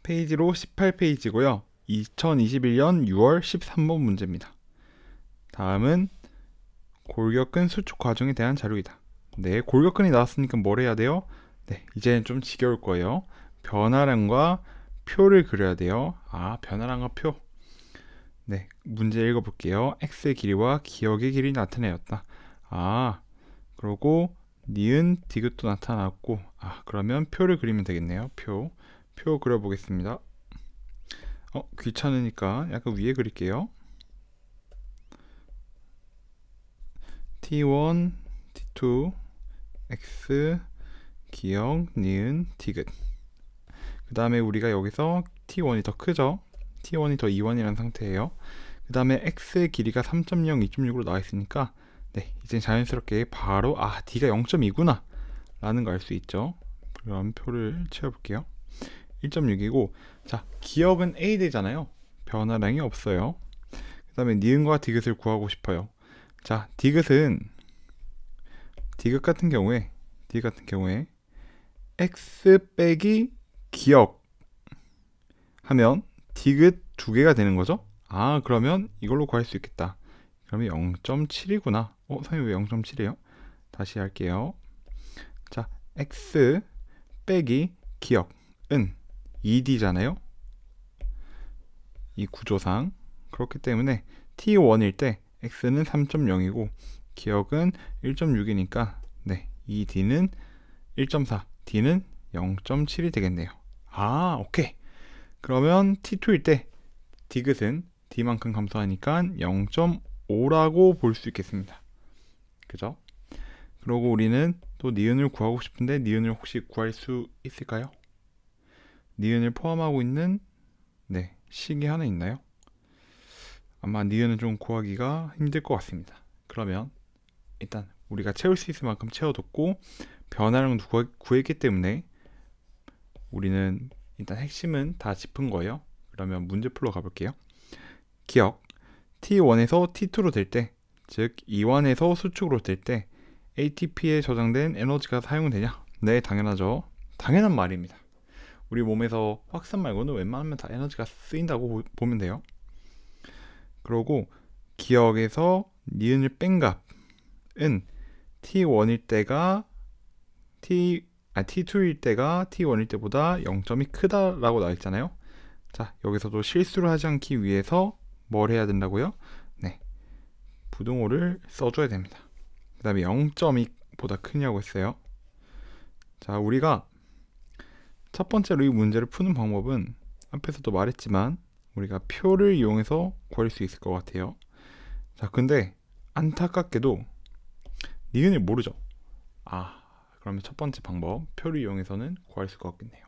페이지로 18페이지고요. 2021년 6월 13번 문제입니다. 다음은 골격근 수축 과정에 대한 자료이다. 네, 골격근이 나왔으니까 뭘 해야 돼요? 네, 이제는 좀 지겨울 거예요. 변화량과 표를 그려야 돼요. 변화량과 표. 네, 문제 읽어볼게요. x의 길이와 기억의 길이 나타내었다. 그러고 니은, 디귿도 나타났고 그러면 표를 그리면 되겠네요. 표 그려보겠습니다. 귀찮으니까 약간 위에 그릴게요. t1, t2, x, 기억, 니은, 디귿. 그 다음에 우리가 여기서 t1이 더 크죠. t1이 더 2원이라는 상태예요. 그 다음에 x의 길이가 3.0, 2.6으로 나와 있으니까 네, 이제 자연스럽게 바로 d가 0.2구나 라는 거 알 수 있죠. 그럼 표를 채워볼게요. 1.6이고 자, 기억은 a대잖아요. 변화량이 없어요. 그 다음에 니은과 디귿을 구하고 싶어요. 자, 디귿 같은 경우에 x 빼기 기억 하면 디귿 두 개가 되는 거죠. 아, 그러면 이걸로 구할 수 있겠다. 그러면 0.7이구나. 선생님 왜 0.7이에요? 다시 할게요. 자, x 빼기 기억은 2d잖아요. 이 구조상. 그렇기 때문에 t1일 때 x는 3.0이고 기억은 1.6이니까 네, 2d는 1.4, d는 0.7이 되겠네요. 아, 오케이. 그러면 t2일 때 디귿은 d만큼 감소하니까 0.5라고 볼 수 있겠습니다. 그죠? 그리고 우리는 또 니은을 구하고 싶은데 니은을 혹시 구할 수 있을까요? 니은을 포함하고 있는 네, 식이 하나 있나요? 아마 니은은 좀 구하기가 힘들 것 같습니다. 그러면 일단 우리가 채울 수 있을 만큼 채워뒀고 변화량도 구했기 때문에 우리는 일단 핵심은 다 짚은 거예요. 그러면 문제 풀러 가볼게요. 기억 T1에서 T2로 될 때, 즉 E1에서 수축으로 될 때 ATP에 저장된 에너지가 사용되냐? 네, 당연하죠. 당연한 말입니다. 우리 몸에서 확산 말고는 웬만하면 다 에너지가 쓰인다고 보면 돼요. 그러고 기억에서 니은을 뺀 값은 T1일 때가 T2일 때가 T1일 때보다 0점이 크다라고 나와 있잖아요. 자, 여기서도 실수를 하지 않기 위해서 뭘 해야 된다고요? 네, 부등호를 써줘야 됩니다. 그 다음에 0.2보다 크냐고 했어요. 자, 우리가 첫 번째로 이 문제를 푸는 방법은 앞에서도 말했지만 우리가 표를 이용해서 구할 수 있을 것 같아요. 자, 근데 안타깝게도 니은을 모르죠. 아, 그러면 첫 번째 방법 표를 이용해서는 구할 수가 없겠네요.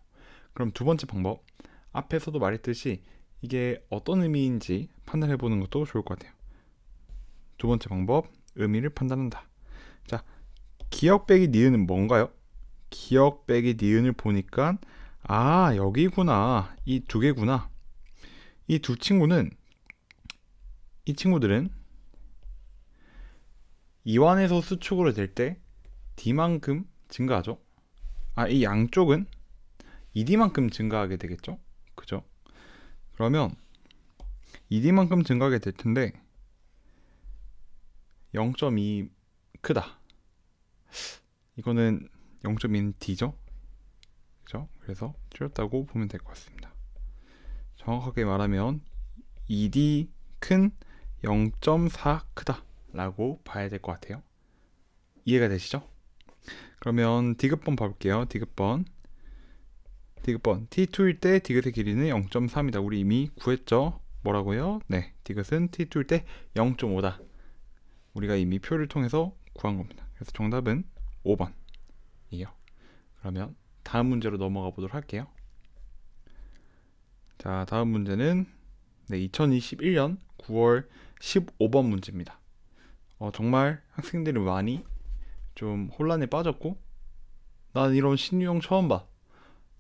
그럼 두 번째 방법, 앞에서도 말했듯이 이게 어떤 의미인지 판단해 보는 것도 좋을 것 같아요. 두 번째 방법, 의미를 판단한다. 자, 기억 빼기 니은은 뭔가요? 기억 빼기 니은을 보니까 아, 여기구나. 이 두 개구나. 이 두 친구들은 이완에서 수축으로 될 때 D만큼 증가하죠. 아, 이 양쪽은 2D만큼 증가하게 되겠죠. 그죠? 그러면 2D만큼 증가하게 될 텐데 0.2 크다. 이거는 0.2는 D죠. 그죠? 그래서 줄였다고 보면 될 것 같습니다. 정확하게 말하면 2D 큰 0.4 크다 라고 봐야 될 것 같아요. 이해가 되시죠? 그러면 디귿번 봐볼게요. 디귿번 T2일 때 디귿의 길이는 0.3이다. 우리 이미 구했죠? 뭐라고요? 네, 디귿은 T2일 때 0.5다. 우리가 이미 표를 통해서 구한 겁니다. 그래서 정답은 5번이에요. 그러면 다음 문제로 넘어가 보도록 할게요. 자, 다음 문제는 2021년 9월 15번 문제입니다. 정말 학생들이 많이 좀 혼란에 빠졌고 난 이런 신유형 처음 봐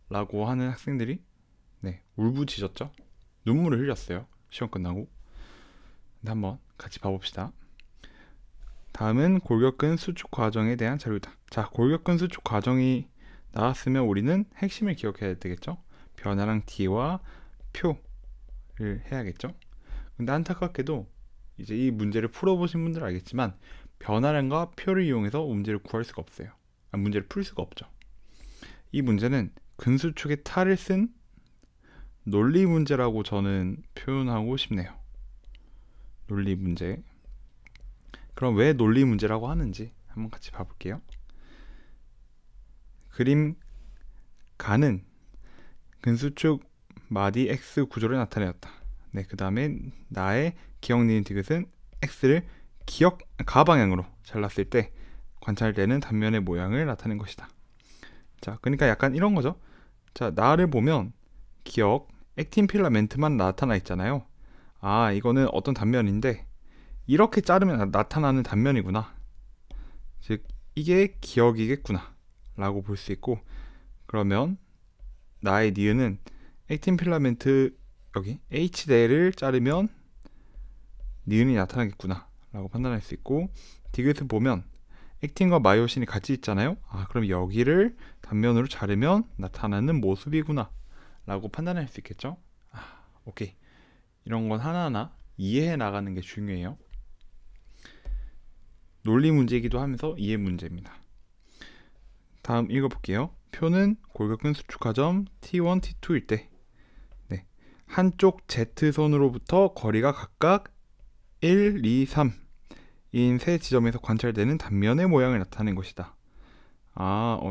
라고 하는 학생들이 울부짖었죠. 눈물을 흘렸어요. 시험 끝나고. 근데 한번 같이 봐봅시다. 다음은 골격근 수축 과정에 대한 자료다. 자, 골격근 수축 과정이 나왔으면 우리는 핵심을 기억해야 되겠죠. 변화량 D와 표를 해야겠죠. 근데 안타깝게도 이제 이 문제를 풀어보신 분들은 알겠지만 변화량과 표를 이용해서 문제를 구할 수가 없어요. 문제를 풀 수가 없죠. 이 문제는 근수축의 탈을 쓴 논리 문제라고 저는 표현하고 싶네요. 논리 문제. 그럼 왜 논리 문제라고 하는지 한번 같이 봐볼게요. 그림 가는 근수축 마디 X 구조를 나타내었다. 네, 그 다음에 나의 기억 니은 디귿은 X를 가 방향으로 잘랐을 때 관찰되는 단면의 모양을 나타낸 것이다. 자, 그러니까 약간 이런 거죠. 자, 나를 보면 기억 액틴 필라멘트만 나타나 있잖아요. 아, 이거는 어떤 단면인데 이렇게 자르면 나타나는 단면이구나. 즉 이게 기억이겠구나 라고 볼 수 있고, 그러면 나의 니은은 액틴 필라멘트 여기 H대를 자르면 니은이 나타나겠구나 라고 판단할 수 있고, 디귿을 보면 액틴과 마이오신이 같이 있잖아요. 그럼 여기를 단면으로 자르면 나타나는 모습이구나 라고 판단할 수 있겠죠. 오케이. 이런 건 하나하나 이해해 나가는 게 중요해요. 논리 문제이기도 하면서 이해 문제입니다. 다음 읽어볼게요. 표는 골격근 수축하점 T1, T2일 때 한쪽 Z선으로부터 거리가 각각 1, 2, 3인 세 지점에서 관찰되는 단면의 모양을 나타낸 것이다.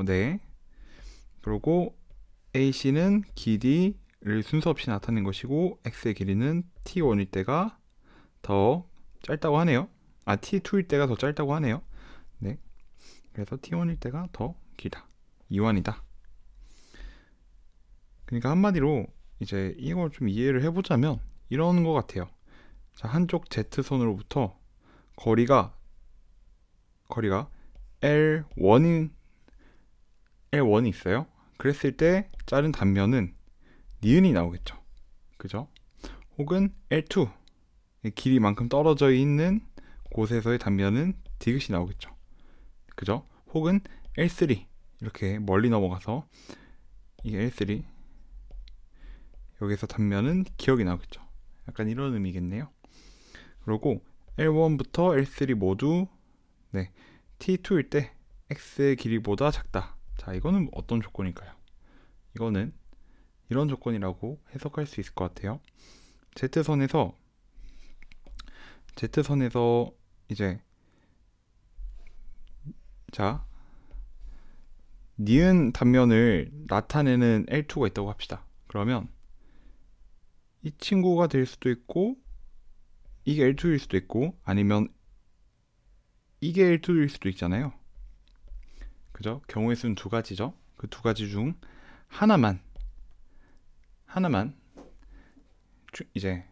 네. 그리고 AC는 길이를 순서 없이 나타낸 것이고, X의 길이는 T1일 때가 더 짧다고 하네요. T2일 때가 더 짧다고 하네요. 네. 그래서 T1일 때가 더 길다. 이완이다. 그러니까 한마디로 이제 이걸 좀 이해를 해보자면 이런 것 같아요. 자, 한쪽 Z선으로부터 거리가 L1이 있어요. 그랬을 때 자른 단면은 니은이 나오겠죠. 그죠? 혹은 L2 길이만큼 떨어져 있는 곳에서의 단면은 디귿이 나오겠죠. 그죠? 혹은 L3 이렇게 멀리 넘어가서 이게 L3 여기서 단면은 기억이 나오겠죠. 약간 이런 의미겠네요. 그리고 L1부터 L3 모두 T2일 때 X의 길이보다 작다. 자, 이거는 어떤 조건일까요? 이거는 이런 조건이라고 해석할 수 있을 것 같아요. Z선에서 이제 자, 니은 단면을 나타내는 L2가 있다고 합시다. 그러면 이 친구가 될 수도 있고, 이게 L2일 수도 있고, 아니면 이게 L2일 수도 있잖아요. 그죠? 경우의 수는 두 가지죠. 그 두 가지 중 하나만 이제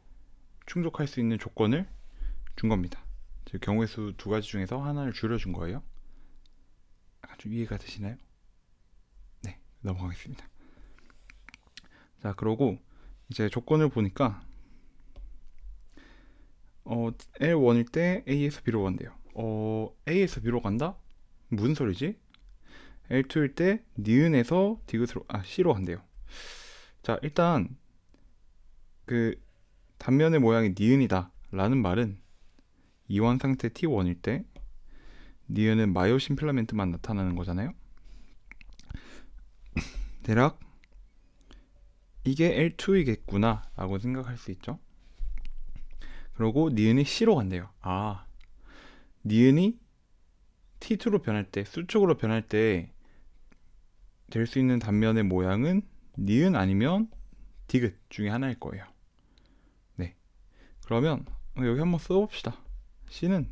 충족할 수 있는 조건을 준 겁니다. 즉 경우의 수 두 가지 중에서 하나를 줄여준 거예요. 약간 좀 이해가 되시나요? 네, 넘어가겠습니다. 자, 그러고 이제 조건을 보니까 L1일 때 A에서 B로 간대요. A에서 B로 간다? 무슨 소리지? L2일 때 니은에서 디귿으로 C로 간대요. 자, 일단 그 단면의 모양이 니은이다 라는 말은 이완 상태 T1일 때 니은은 마이오신 필라멘트만 나타나는 거잖아요. 대략 이게 L2이겠구나 라고 생각할 수 있죠. 그리고 니은이 C로 간대요. 니은이 T2로 변할 때, 수축으로 변할 때 될 수 있는 단면의 모양은 니은 아니면 디귿 중에 하나일 거예요. 네. 그러면 여기 한번 써봅시다. C는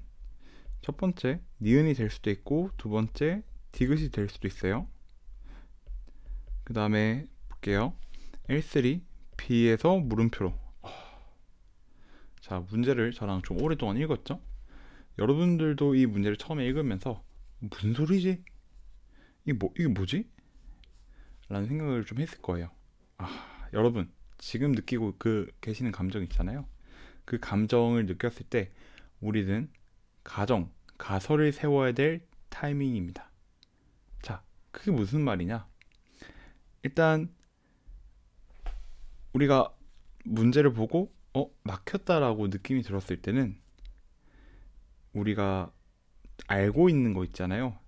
첫 번째 니은이 될 수도 있고, 두 번째 디귿이 될 수도 있어요. 그 다음에 볼게요. L3 B에서 물음표로. 자, 문제를 저랑 좀 오랫동안 읽었죠? 여러분들도 이 문제를 처음에 읽으면서 무슨 소리지? 이게 뭐지? 라는 생각을 좀 했을 거예요. 여러분 지금 느끼고 계시는 감정 있잖아요. 그 감정을 느꼈을 때 우리는 가설을 세워야 될 타이밍입니다. 자, 그게 무슨 말이냐? 일단 우리가 문제를 보고 막혔다라고 느낌이 들었을 때는 우리가 알고 있는 거 있잖아요.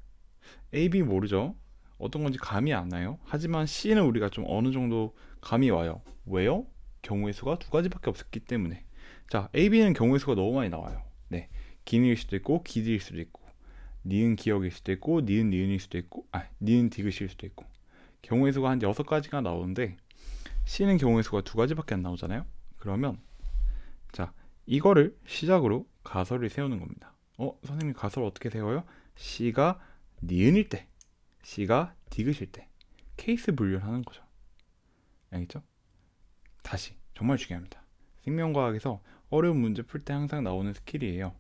A, B 모르죠? 어떤 건지 감이 안 와요. 하지만 C는 우리가 좀 어느 정도 감이 와요. 왜요? 경우의 수가 두 가지밖에 없었기 때문에. 자, A, B는 경우의 수가 너무 많이 나와요. 네, 기니일 수도 있고 기디일 수도 있고, 니은 기억일 수도 있고, 니은 니은일 수도 있고, 니은 디귿일 수도 있고, 경우의 수가 한 6가지가 나오는데 C는 경우의 수가 두 가지밖에 안 나오잖아요. 그러면 자, 이거를 시작으로 가설을 세우는 겁니다. 선생님 가설 어떻게 세워요? C가 니은일 때, C가 디귿일 때 케이스 분류를 하는 거죠. 알겠죠? 다시 정말 중요합니다. 생명과학에서 어려운 문제 풀 때 항상 나오는 스킬이에요.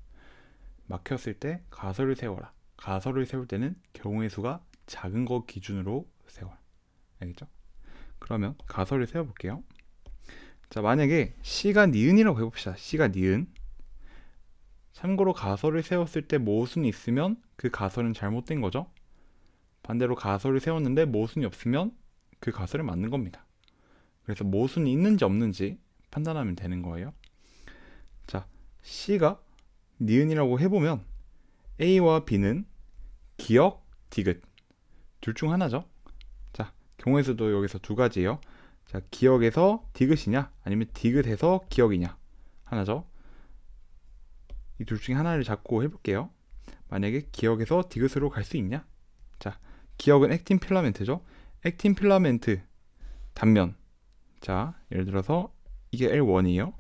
막혔을 때 가설을 세워라. 가설을 세울 때는 경우의 수가 작은 거 기준으로 세워라. 알겠죠? 그러면 가설을 세워볼게요. 자, 만약에 C가 니은이라고 해봅시다. C가 니은. 참고로 가설을 세웠을 때 모순이 있으면 그 가설은 잘못된 거죠. 반대로 가설을 세웠는데 모순이 없으면 그 가설은 맞는 겁니다. 그래서 모순이 있는지 없는지 판단하면 되는 거예요. 자, C가 니은이라고 해보면 A와 B는 기역, 디귿 둘 중 하나죠. 자, 경우에서도 여기서 두 가지예요. 자, 기역에서 디귿이냐 아니면 디귿에서 기역이냐 하나죠. 이 둘 중에 하나를 잡고 해볼게요. 만약에 기역에서 디귿으로 갈 수 있냐? 자, 기역은 액틴 필라멘트죠. 액틴 필라멘트 단면. 자, 예를 들어서 이게 L1이에요.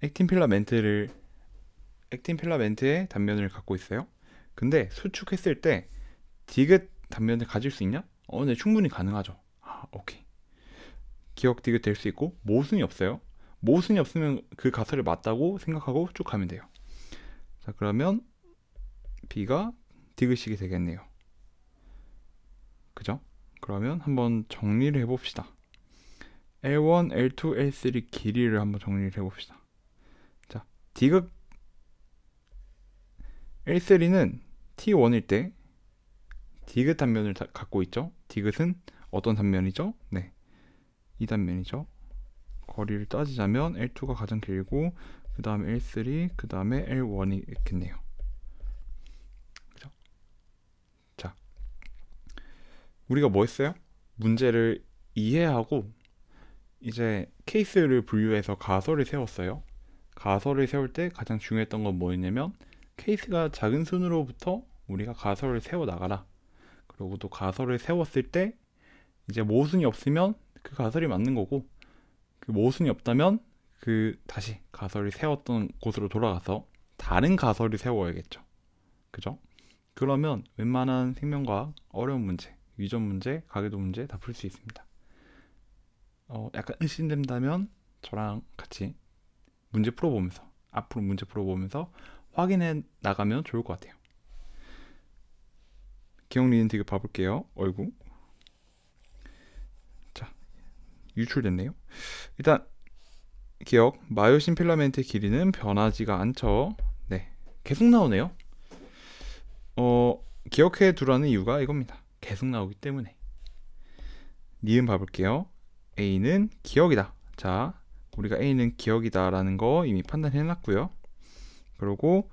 액틴 필라멘트의 단면을 갖고 있어요. 근데 수축했을 때 디귿 단면을 가질 수 있냐? 네, 충분히 가능하죠. 오케이. 기역 디귿 될 수 있고 모순이 없어요. 모순이 없으면 그 가설을 맞다고 생각하고 쭉 가면 돼요. 자, 그러면 B가 디귿이 되겠네요. 그죠? 그러면 한번 정리를 해봅시다. L1, L2, L3 길이를 한번 정리를 해봅시다. 자, 디귿 L3는 T1일 때 디귿 단면을 갖고 있죠. 디귿은 어떤 단면이죠? 네, 이 단면이죠. 거리를 따지자면 L2가 가장 길고 그 다음에 L3, 그 다음에 L1이 있겠네요. 그죠? 자, 우리가 뭐 했어요? 문제를 이해하고 이제 케이스를 분류해서 가설을 세웠어요. 가설을 세울 때 가장 중요했던 건 뭐였냐면 케이스가 작은 순으로부터 우리가 가설을 세워 나가라. 그리고 또 가설을 세웠을 때 이제 모순이 없으면 그 가설이 맞는 거고, 그 모순이 없다면 그 다시 가설을 세웠던 곳으로 돌아가서 다른 가설을 세워야겠죠. 그죠? 그러면 웬만한 생명과학 어려운 문제, 위전 문제, 가계도 문제 다 풀 수 있습니다. 약간 의심된다면 저랑 같이 문제 풀어보면서, 앞으로 문제 풀어보면서 확인해 나가면 좋을 것 같아요. 기억 리는 디귿 봐볼게요. 어이구. 자, 유출됐네요. 일단 기억, 마요신 필라멘트의 길이는 변하지가 않죠. 네, 계속 나오네요. 기억해 두라는 이유가 이겁니다. 계속 나오기 때문에. 니은 봐볼게요. A는 기억이다. 자, 우리가 A는 기억이다 라는 거 이미 판단해 놨고요. 그리고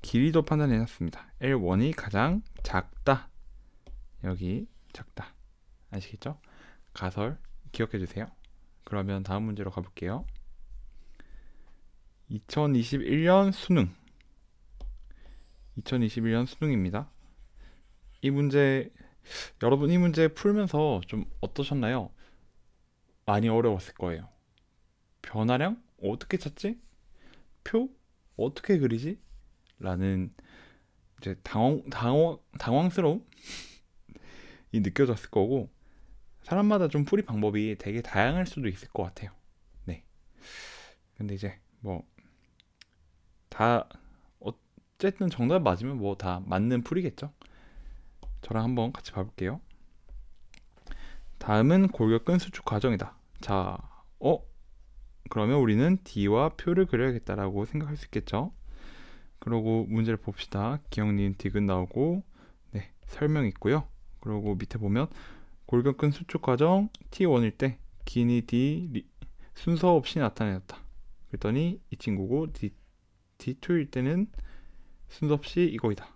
길이도 판단해 놨습니다. L1이 가장 작다. 여기 작다. 아시겠죠? 가설 기억해 주세요. 그러면 다음 문제로 가볼게요. 2021년 수능. 2021년 수능입니다. 이 문제, 여러분 이 문제 풀면서 좀 어떠셨나요? 많이 어려웠을 거예요. 변화량? 어떻게 찾지? 표? 어떻게 그리지? 라는 이제 당황스러움? 이 느껴졌을 거고, 사람마다 좀 풀이 방법이 되게 다양할 수도 있을 것 같아요. 네. 근데 이제 뭐 다 어쨌든 정답 맞으면 뭐 다 맞는 풀이겠죠. 저랑 한번 같이 봐볼게요. 다음은 골격근 수축 과정이다. 자, 그러면 우리는 D와 표를 그려야겠다라고 생각할 수 있겠죠. 그러고 문제를 봅시다. 기억, 니은, 디귿 나오고, 네, 설명 있고요. 그리고 밑에 보면 골격근 수축 과정 T1일 때 기니 D 순서 없이 나타내었다. 그랬더니 이 친구고, D2일 때는 순서 없이 이거이다.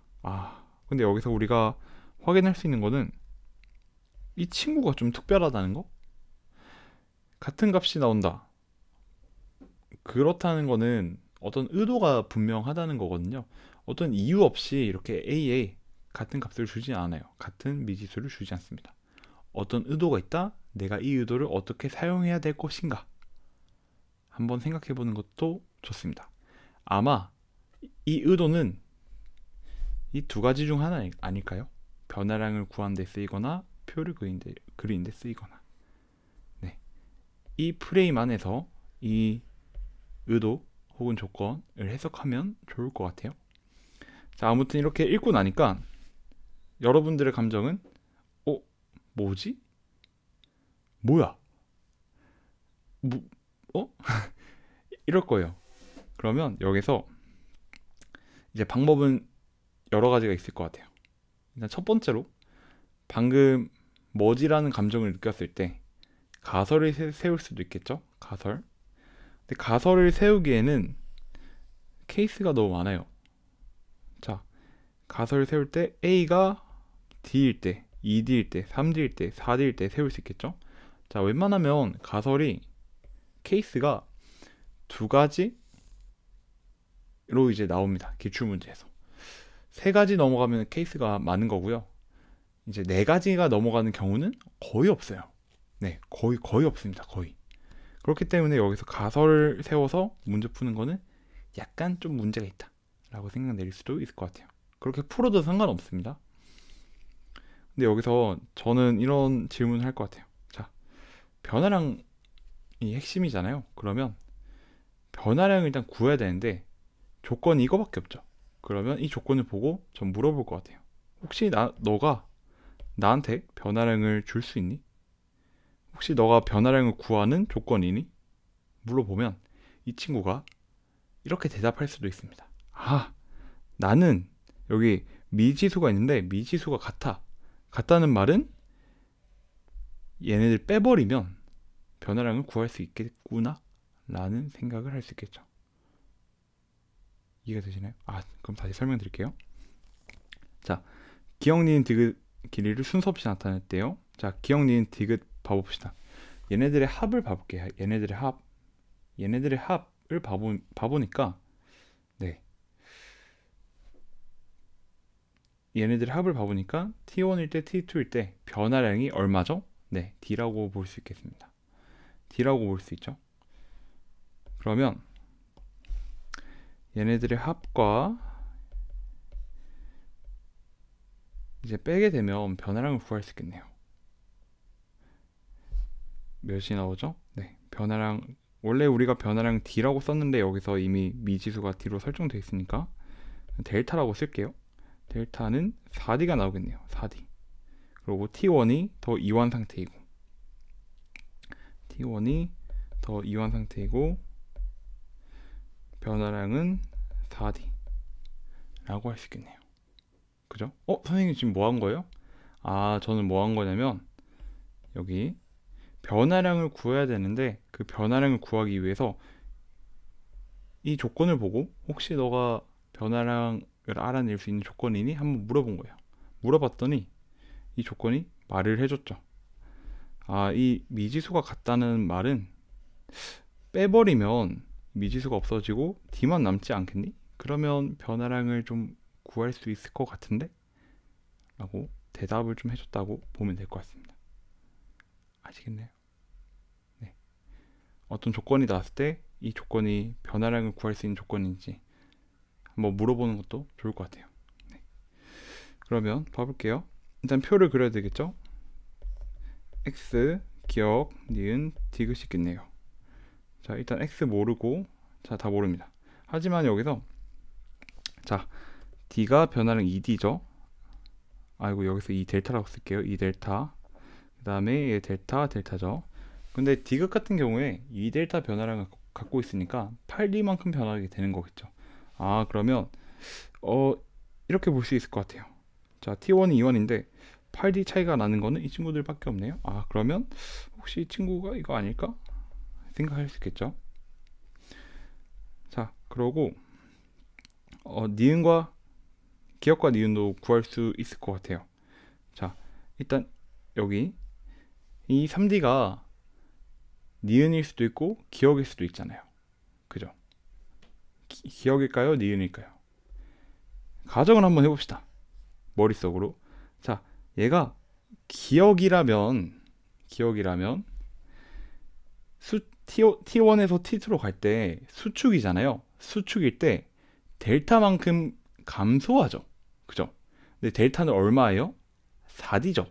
근데 여기서 우리가 확인할 수 있는 거는 이 친구가 좀 특별하다는 거? 같은 값이 나온다. 그렇다는 거는 어떤 의도가 분명하다는 거거든요. 어떤 이유 없이 이렇게 A에 같은 값을 주지 않아요. 같은 미지수를 주지 않습니다. 어떤 의도가 있다. 내가 이 의도를 어떻게 사용해야 될 것인가 한번 생각해 보는 것도 좋습니다. 아마 이 의도는 이 두 가지 중 하나 아닐까요? 변화량을 구하는 데 쓰이거나 표를 그리는 데 쓰이거나. 네, 이 프레임 안에서 이 의도 혹은 조건을 해석하면 좋을 것 같아요. 자, 아무튼 이렇게 읽고 나니까 여러분들의 감정은 뭐지? 뭐야? 이럴 거예요. 그러면 여기서 이제 방법은 여러 가지가 있을 것 같아요. 일단 첫 번째로 방금 머지라는 감정을 느꼈을 때 가설을 세울 수도 있겠죠. 가설. 근데 가설을 세우기에는 케이스가 너무 많아요. 자, 가설을 세울 때 A가 D일 때, 2D일 때, 3D일 때, 4D일 때 세울 수 있겠죠. 자, 웬만하면 가설이 케이스가 두 가지로 이제 나옵니다. 기출문제에서. 세 가지 넘어가면 케이스가 많은 거고요. 이제 네 가지가 넘어가는 경우는 거의 없어요. 네, 거의 없습니다. 거의. 그렇기 때문에 여기서 가설을 세워서 문제 푸는 거는 약간 좀 문제가 있다 라고 생각 내릴 수도 있을 것 같아요. 그렇게 풀어도 상관없습니다. 근데 여기서 저는 이런 질문을 할 것 같아요. 자, 변화량이 핵심이잖아요. 그러면 변화량을 일단 구해야 되는데 조건이 이거밖에 없죠. 그러면 이 조건을 보고 전 물어볼 것 같아요. 혹시 너가 나한테 변화량을 줄 수 있니? 혹시 너가 변화량을 구하는 조건이니? 물어보면 이 친구가 이렇게 대답할 수도 있습니다. 아, 나는 여기 미지수가 있는데 미지수가 같다는 말은 얘네들 빼버리면 변화량을 구할 수 있겠구나 라는 생각을 할 수 있겠죠. 이해가 되시나요? 그럼 다시 설명드릴게요. 자, 기억, 니은, 디귿 길이를 순서 없이 나타냈대요. 자, 기억, 니은, 디귿 봐봅시다. 얘네들의 합을 봐볼게요. 얘네들의 합을 봐보니까 네, 얘네들의 합을 봐보니까 T1일 때 T2일 때 변화량이 얼마죠? 네, D라고 볼 수 있겠습니다. D라고 볼 수 있죠. 그러면 얘네들의 합과 이제 빼게 되면 변화량을 구할 수 있겠네요. 몇이 나오죠? 네, 변화량, 원래 우리가 변화량 D라고 썼는데 여기서 이미 미지수가 D로 설정되어 있으니까 델타라고 쓸게요. 델타는 4D가 나오겠네요. 4D. 그리고 T1이 더 이완 상태이고 변화량은 4D 라고 할 수 있겠네요. 그죠? 선생님 지금 뭐 한 거예요? 저는 뭐 한 거냐면 여기 변화량을 구해야 되는데 그 변화량을 구하기 위해서 이 조건을 보고 혹시 너가 변화량을 알아낼 수 있는 조건이니? 한번 물어본 거예요. 물어봤더니 이 조건이 말을 해줬죠. 이 미지수가 같다는 말은 빼버리면 미지수가 없어지고 D만 남지 않겠니? 그러면 변화량을 좀 구할 수 있을 것 같은데? 라고 대답을 좀 해줬다고 보면 될 것 같습니다. 아시겠나요? 네. 어떤 조건이 나왔을 때 이 조건이 변화량을 구할 수 있는 조건인지 한번 물어보는 것도 좋을 것 같아요. 네. 그러면 봐볼게요. 일단 표를 그려야 되겠죠? X, 기억, 니은, 디귿이 있겠네요. 자, 일단 X 모르고, 자, 다 모릅니다. 하지만 여기서, 자, D가 변화량 2D죠? 여기서 이 델타라고 쓸게요. 이 델타. 그 다음에 얘 델타죠. 근데 디귿 같은 경우에 이 델타 변화량을 갖고 있으니까 8D만큼 변하게 되는 거겠죠. 그러면, 이렇게 볼 수 있을 것 같아요. 자, T1이 2원인데, 8D 차이가 나는 거는 이 친구들밖에 없네요. 그러면 혹시 이 친구가 이거 아닐까? 생각할 수 있겠죠. 자, 그러고 니은과 기억과 니은도 구할 수 있을 것 같아요. 자, 일단 여기 이 3D가 니은일 수도 있고 기억일 수도 있잖아요. 그죠? 기억일까요? 니은일까요? 가정을 한번 해봅시다. 머릿속으로. 자, 얘가 기억이라면 T1에서 T2로 갈 때 수축이잖아요. 수축일 때 델타만큼 감소하죠. 그죠? 근데 델타는 얼마예요? 4D죠.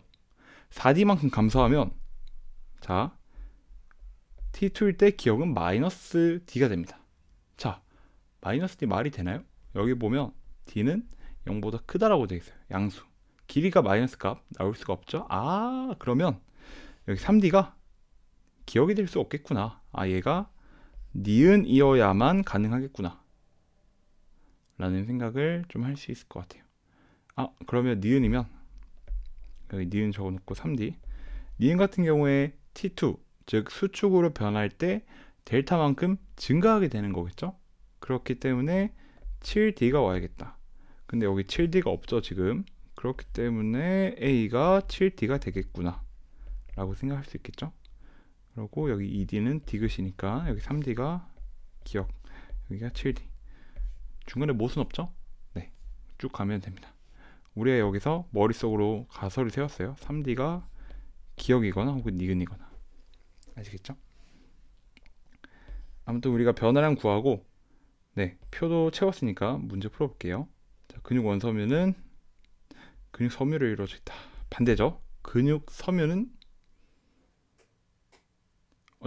4D만큼 감소하면 자, T2일 때 기억은 마이너스 D가 됩니다. 자, 마이너스 D 말이 되나요? 여기 보면 D는 0보다 크다라고 되어 있어요. 양수. 길이가 마이너스 값 나올 수가 없죠. 그러면 여기 3D가 기억이 될 수 없겠구나. 얘가 니은이어야만 가능하겠구나 라는 생각을 좀 할 수 있을 것 같아요. 그러면 니은이면 여기 니은 적어놓고 3D. 니은 같은 경우에 T2, 즉 수축으로 변할 때 델타만큼 증가하게 되는 거겠죠? 그렇기 때문에 7D가 와야겠다. 근데 여기 7D가 없죠 지금. 그렇기 때문에 A가 7D가 되겠구나 라고 생각할 수 있겠죠? 그리고 여기 2D는 디귿이니까 여기 3D가 기억, 여기가 7D. 중간에 못은 없죠? 네, 쭉 가면 됩니다. 우리가 여기서 머릿속으로 가설을 세웠어요. 3D가 기억이거나 혹은 니은이거나. 아시겠죠? 아무튼 우리가 변화량 구하고 네, 표도 채웠으니까 문제 풀어볼게요. 자, 근육 원섬유는 근육 섬유로 이루어져 있다. 반대죠? 근육 섬유는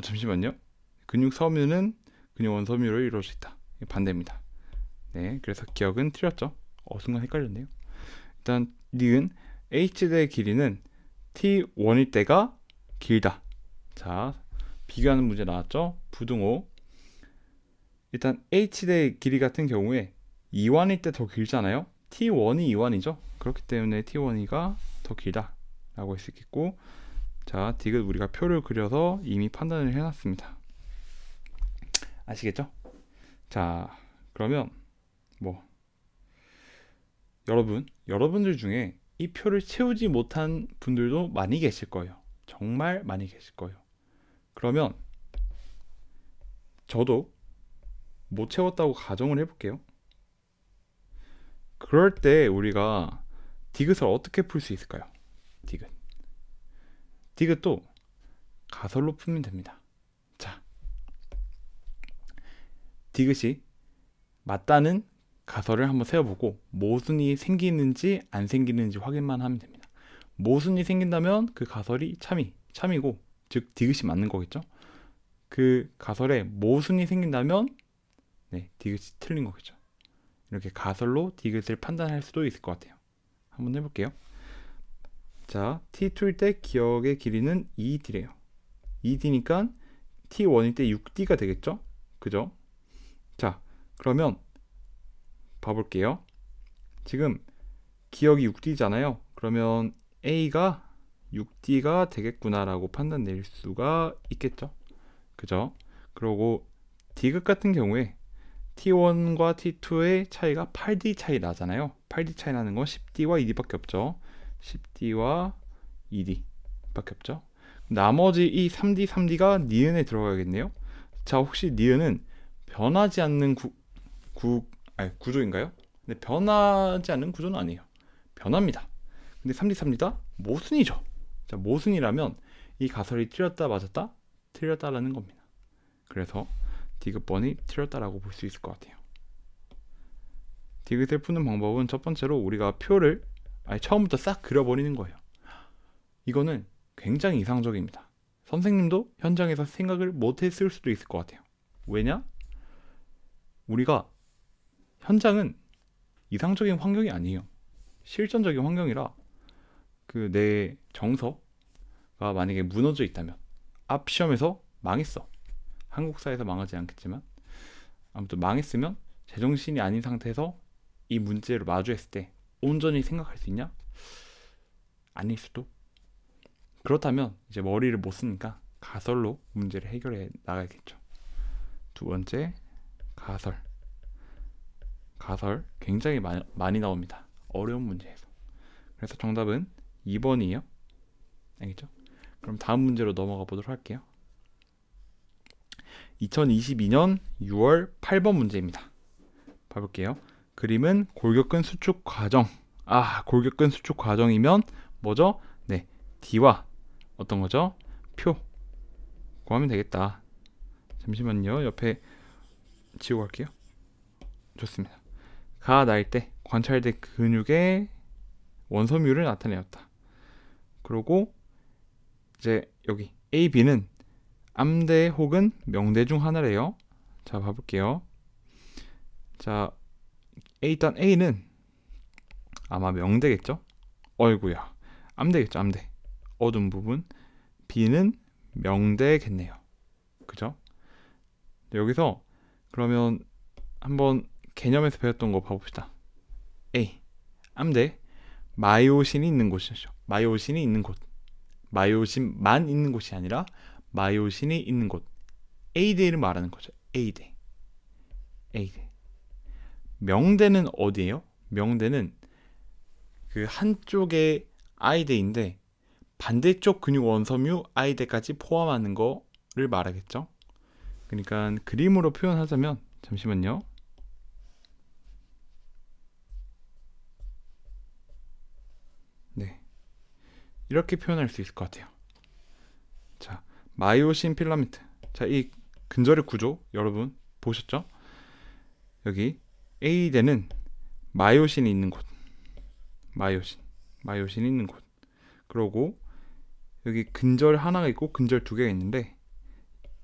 잠시만요. 근육 섬유는 근육 원섬유로 이루어져 있다. 반대입니다. 네, 그래서 기억은 틀렸죠? 순간 헷갈렸네요. 일단 니은 H대의 길이는 T1일 때가 길다. 자, 비교하는 문제 나왔죠? 부등호. 일단 H대의 길이 같은 경우에 2완일 때 더 길잖아요. T1이 2완이죠. 그렇기 때문에 T1이가 더 길다 라고 할 수 있겠고, 자, 디귿 우리가 표를 그려서 이미 판단을 해놨습니다. 아시겠죠? 자, 그러면 여러분들 중에 이 표를 채우지 못한 분들도 많이 계실 거예요. 정말 많이 계실 거예요. 그러면 저도 못 채웠다고 가정을 해볼게요. 그럴 때 우리가 디귿을 어떻게 풀 수 있을까요? 디귿도 가설로 풀면 됩니다. 자, 디귿이 맞다는 가설을 한번 세워보고 모순이 생기는지 안 생기는지 확인만 하면 됩니다. 모순이 생긴다면 그 가설이 참이고, 즉 디귿이 맞는 거겠죠. 그 가설에 모순이 생긴다면 네, 디귿이 틀린 거겠죠. 이렇게 가설로 디귿을 판단할 수도 있을 것 같아요. 한번 해볼게요. 자, T2일 때 기억의 길이는 2D래요. 2D니까 T1일 때 6D가 되겠죠? 그죠? 자, 그러면 봐볼게요. 지금 기억이 6D잖아요. 그러면 A가 6D가 되겠구나 라고 판단 내릴 수가 있겠죠? 그죠? 그리고 디귿 같은 경우에 T1과 T2의 차이가 8D 차이 나잖아요. 8D 차이 나는 건 10D와 2D밖에 없죠. 10D와 2D 밖에 없죠. 나머지 이 3D가 니은에 들어가겠네요. 자, 혹시 니은은 변하지 않는 구조인가요? 근데 변하지 않는 구조는 아니에요. 변합니다. 근데 3D다 모순이죠. 자, 모순이라면 이 가설이 틀렸다 맞았다? 틀렸다라는 겁니다. 그래서 디귿번이 틀렸다라고 볼 수 있을 것 같아요. 디귿을 푸는 방법은 첫 번째로 우리가 표를 처음부터 싹 그려버리는 거예요. 이거는 굉장히 이상적입니다. 선생님도 현장에서 생각을 못했을 수도 있을 것 같아요. 왜냐? 우리가 현장은 이상적인 환경이 아니에요. 실전적인 환경이라 그 내 정서가 만약에 무너져 있다면 앞 시험에서 망했어. 한국사에서 망하지 않겠지만 아무튼 망했으면 제정신이 아닌 상태에서 이 문제를 마주했을 때 온전히 생각할 수 있냐? 아닐 수도. 그렇다면 이제 머리를 못 쓰니까 가설로 문제를 해결해 나가야겠죠. 두 번째, 가설 굉장히 많이 나옵니다. 어려운 문제에서. 그래서 정답은 2번이에요. 알겠죠? 그럼 다음 문제로 넘어가 보도록 할게요. 2022년 6월 8번 문제입니다. 봐볼게요. 그림은 골격근 수축 과정. 골격근 수축 과정이면 뭐죠? 네, D와 어떤 거죠? 표 구하면 되겠다. 잠시만요. 옆에 지우고 갈게요. 좋습니다. 가 날 때 관찰된 근육의 원섬유를 나타내었다. 그리고 이제 여기 A, B는 암대 혹은 명대 중 하나래요. 자, 봐볼게요. 자, 일단 A는 아마 명대겠죠? 어이구야, 암대겠죠, 암대. 어두운 부분. B는 명대겠네요. 그죠? 여기서 그러면 한번 개념에서 배웠던 거 봐봅시다. A. 암대. 마이오신이 있는 곳이죠. 마이오신이 있는 곳. 마이오신만 있는 곳이 아니라 마이오신이 있는 곳. A대를 말하는 거죠. A대. A대. 명대는 어디예요? 명대는 그 한쪽에 I대인데 반대쪽 근육 원섬유 I대까지 포함하는 거를 말하겠죠. 그러니까 그림으로 표현하자면, 잠시만요. 네, 이렇게 표현할 수 있을 것 같아요. 자, 마이오신 필라멘트. 자, 이 근절의 구조 여러분 보셨죠? 여기 A대는 마이오신이 있는 곳. 마이오신이 있는 곳. 그리고 여기 근절 하나가 있고 근절 두 개가 있는데,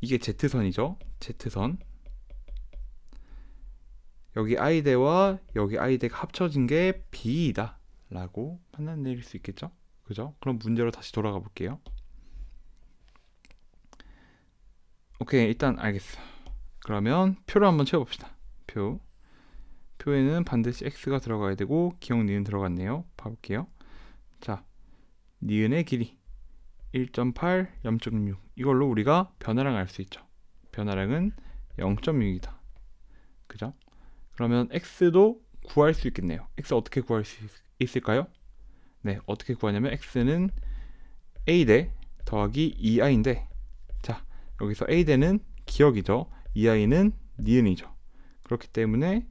이게 Z선이죠. Z선. 여기 I대와 여기 I대가 합쳐진 게 B이다 라고 판단 내릴 수 있겠죠. 그죠? 그럼 문제로 다시 돌아가 볼게요. 오케이, 일단 알겠어. 그러면 표를 한번 채워봅시다. 표에는 반드시 X가 들어가야 되고 기억 니은 들어갔네요. 봐볼게요. 자, 니은의 길이 1.8, 0.6. 이걸로 우리가 변화량 알 수 있죠. 변화량은 0.6이다. 그죠? 그러면 X도 구할 수 있겠네요. X 어떻게 구할 수 있을까요? 네, 어떻게 구하냐면 X는 A대 더하기 2i인데, 자, 여기서 A대는 기억이죠. 2i는 니은이죠. 그렇기 때문에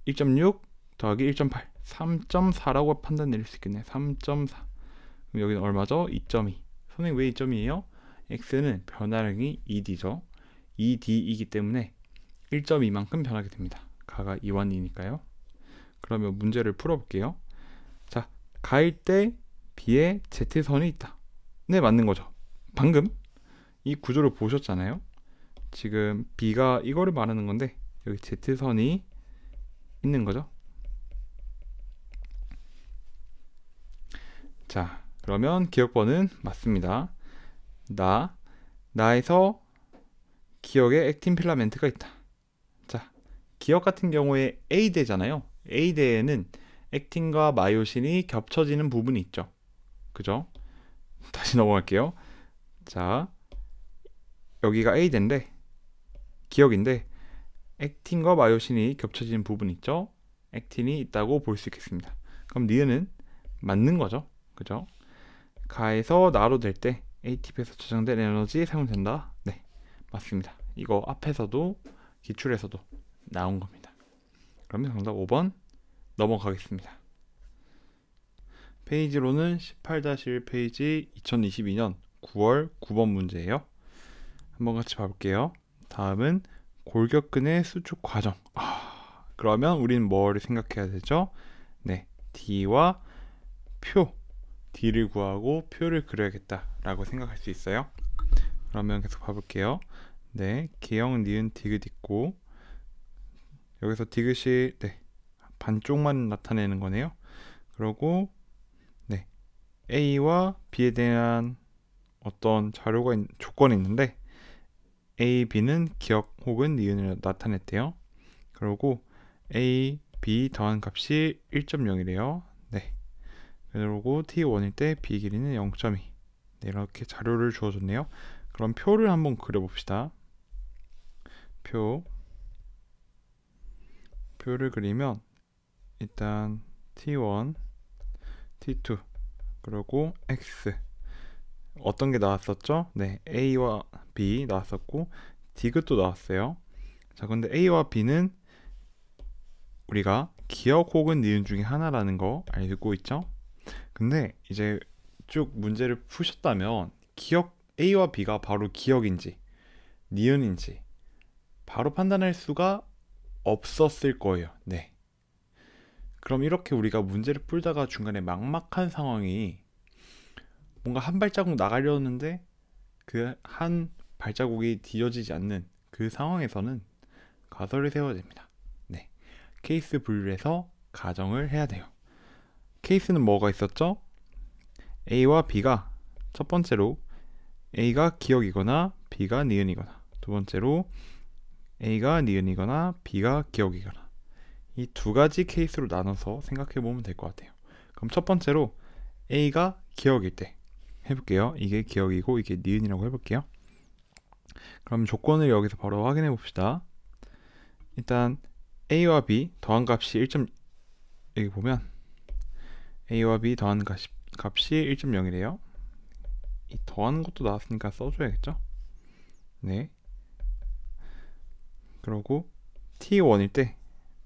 1.6 더하기 1.8, 3.4라고 판단 내릴 수 있겠네요. 3.4. 그럼 여기는 얼마죠? 2.2. 선생님 왜 2.2예요? X는 변화량이 2D죠. 2D이기 때문에 1.2만큼 변하게 됩니다. 가가 2원이니까요. 그러면 문제를 풀어볼게요. 자, 가일 때 B에 Z선이 있다. 네, 맞는 거죠. 방금 이 구조를 보셨잖아요. 지금 B가 이거를 말하는 건데 여기 Z선이 있는 거죠. 자, 그러면 기억번은 맞습니다. 나에서 기억에 액틴 필라멘트가 있다. 자, 기억 같은 경우에 A대잖아요. A대에는 액틴과 마이오신이 겹쳐지는 부분이 있죠. 그죠? 다시 넘어갈게요. 자, 여기가 A대인데 기억인데 액틴과 마이오신이 겹쳐지는 부분이 있죠. 액틴이 있다고 볼 수 있겠습니다. 그럼 니은은 맞는 거죠. 그죠? 가에서 나로 될 때 ATP에서 저장된 에너지 사용된다. 네, 맞습니다. 이거 앞에서도 기출에서도 나온 겁니다. 그러면 정답 5번 넘어가겠습니다. 페이지로는 18-1페이지 2022년 9월 9번 문제예요. 한번 같이 봐볼게요. 다음은 골격근의 수축 과정. 그러면 우리는 뭘 생각해야 되죠? 네, D와 D를 구하고 표를 그려야겠다 라고 생각할 수 있어요. 그러면 계속 봐볼게요. 네, 개형, 니은, 디귿 있고, 여기서 디귿이 반쪽만 나타내는 거네요. 그리고 네, A와 B에 대한 어떤 자료가 조건이 있는데 A, B는 기억 혹은 니은을 나타냈대요. 그리고 A, B 더한 값이 1.0이래요. 네. 그리고 T1일 때 B 길이는 0.2. 네, 이렇게 자료를 주어줬네요. 그럼 표를 한번 그려봅시다. 표를 그리면 일단 T1, T2, 그리고 X 어떤 게 나왔었죠? 네, A와 B 나왔었고 디귿도 나왔어요. 자, 근데 A와 B는 우리가 기억 혹은 니은 중에 하나라는 거 알고 있죠? 근데 이제 쭉 문제를 푸셨다면 기억 A와 B가 바로 기억인지 니은인지 바로 판단할 수가 없었을 거예요. 네. 그럼 이렇게 우리가 문제를 풀다가 중간에 막막한 상황이 뭔가 한 발자국 나가려는데 그 한 발자국이 뒤어지지 않는 그 상황에서는 가설을 세워야 됩니다. 네. 케이스 분류를 해서 가정을 해야 돼요. 케이스는 뭐가 있었죠? A와 B가 첫 번째로 A가 기억이거나 B가 니은이거나, 두 번째로 A가 니은이거나 B가 기억이거나, 이 두 가지 케이스로 나눠서 생각해 보면 될 것 같아요. 그럼 첫 번째로 A가 기억일 때 해볼게요. 이게 기억이고 이게 니은이라고 해볼게요. 그럼 조건을 여기서 바로 확인해 봅시다. 일단 A와 B 더한 값이 1. 여기 보면 A와 B 더한 값이 1.0이래요. 이 더하는 것도 나왔으니까 써줘야겠죠? 네. 그러고 T1일 때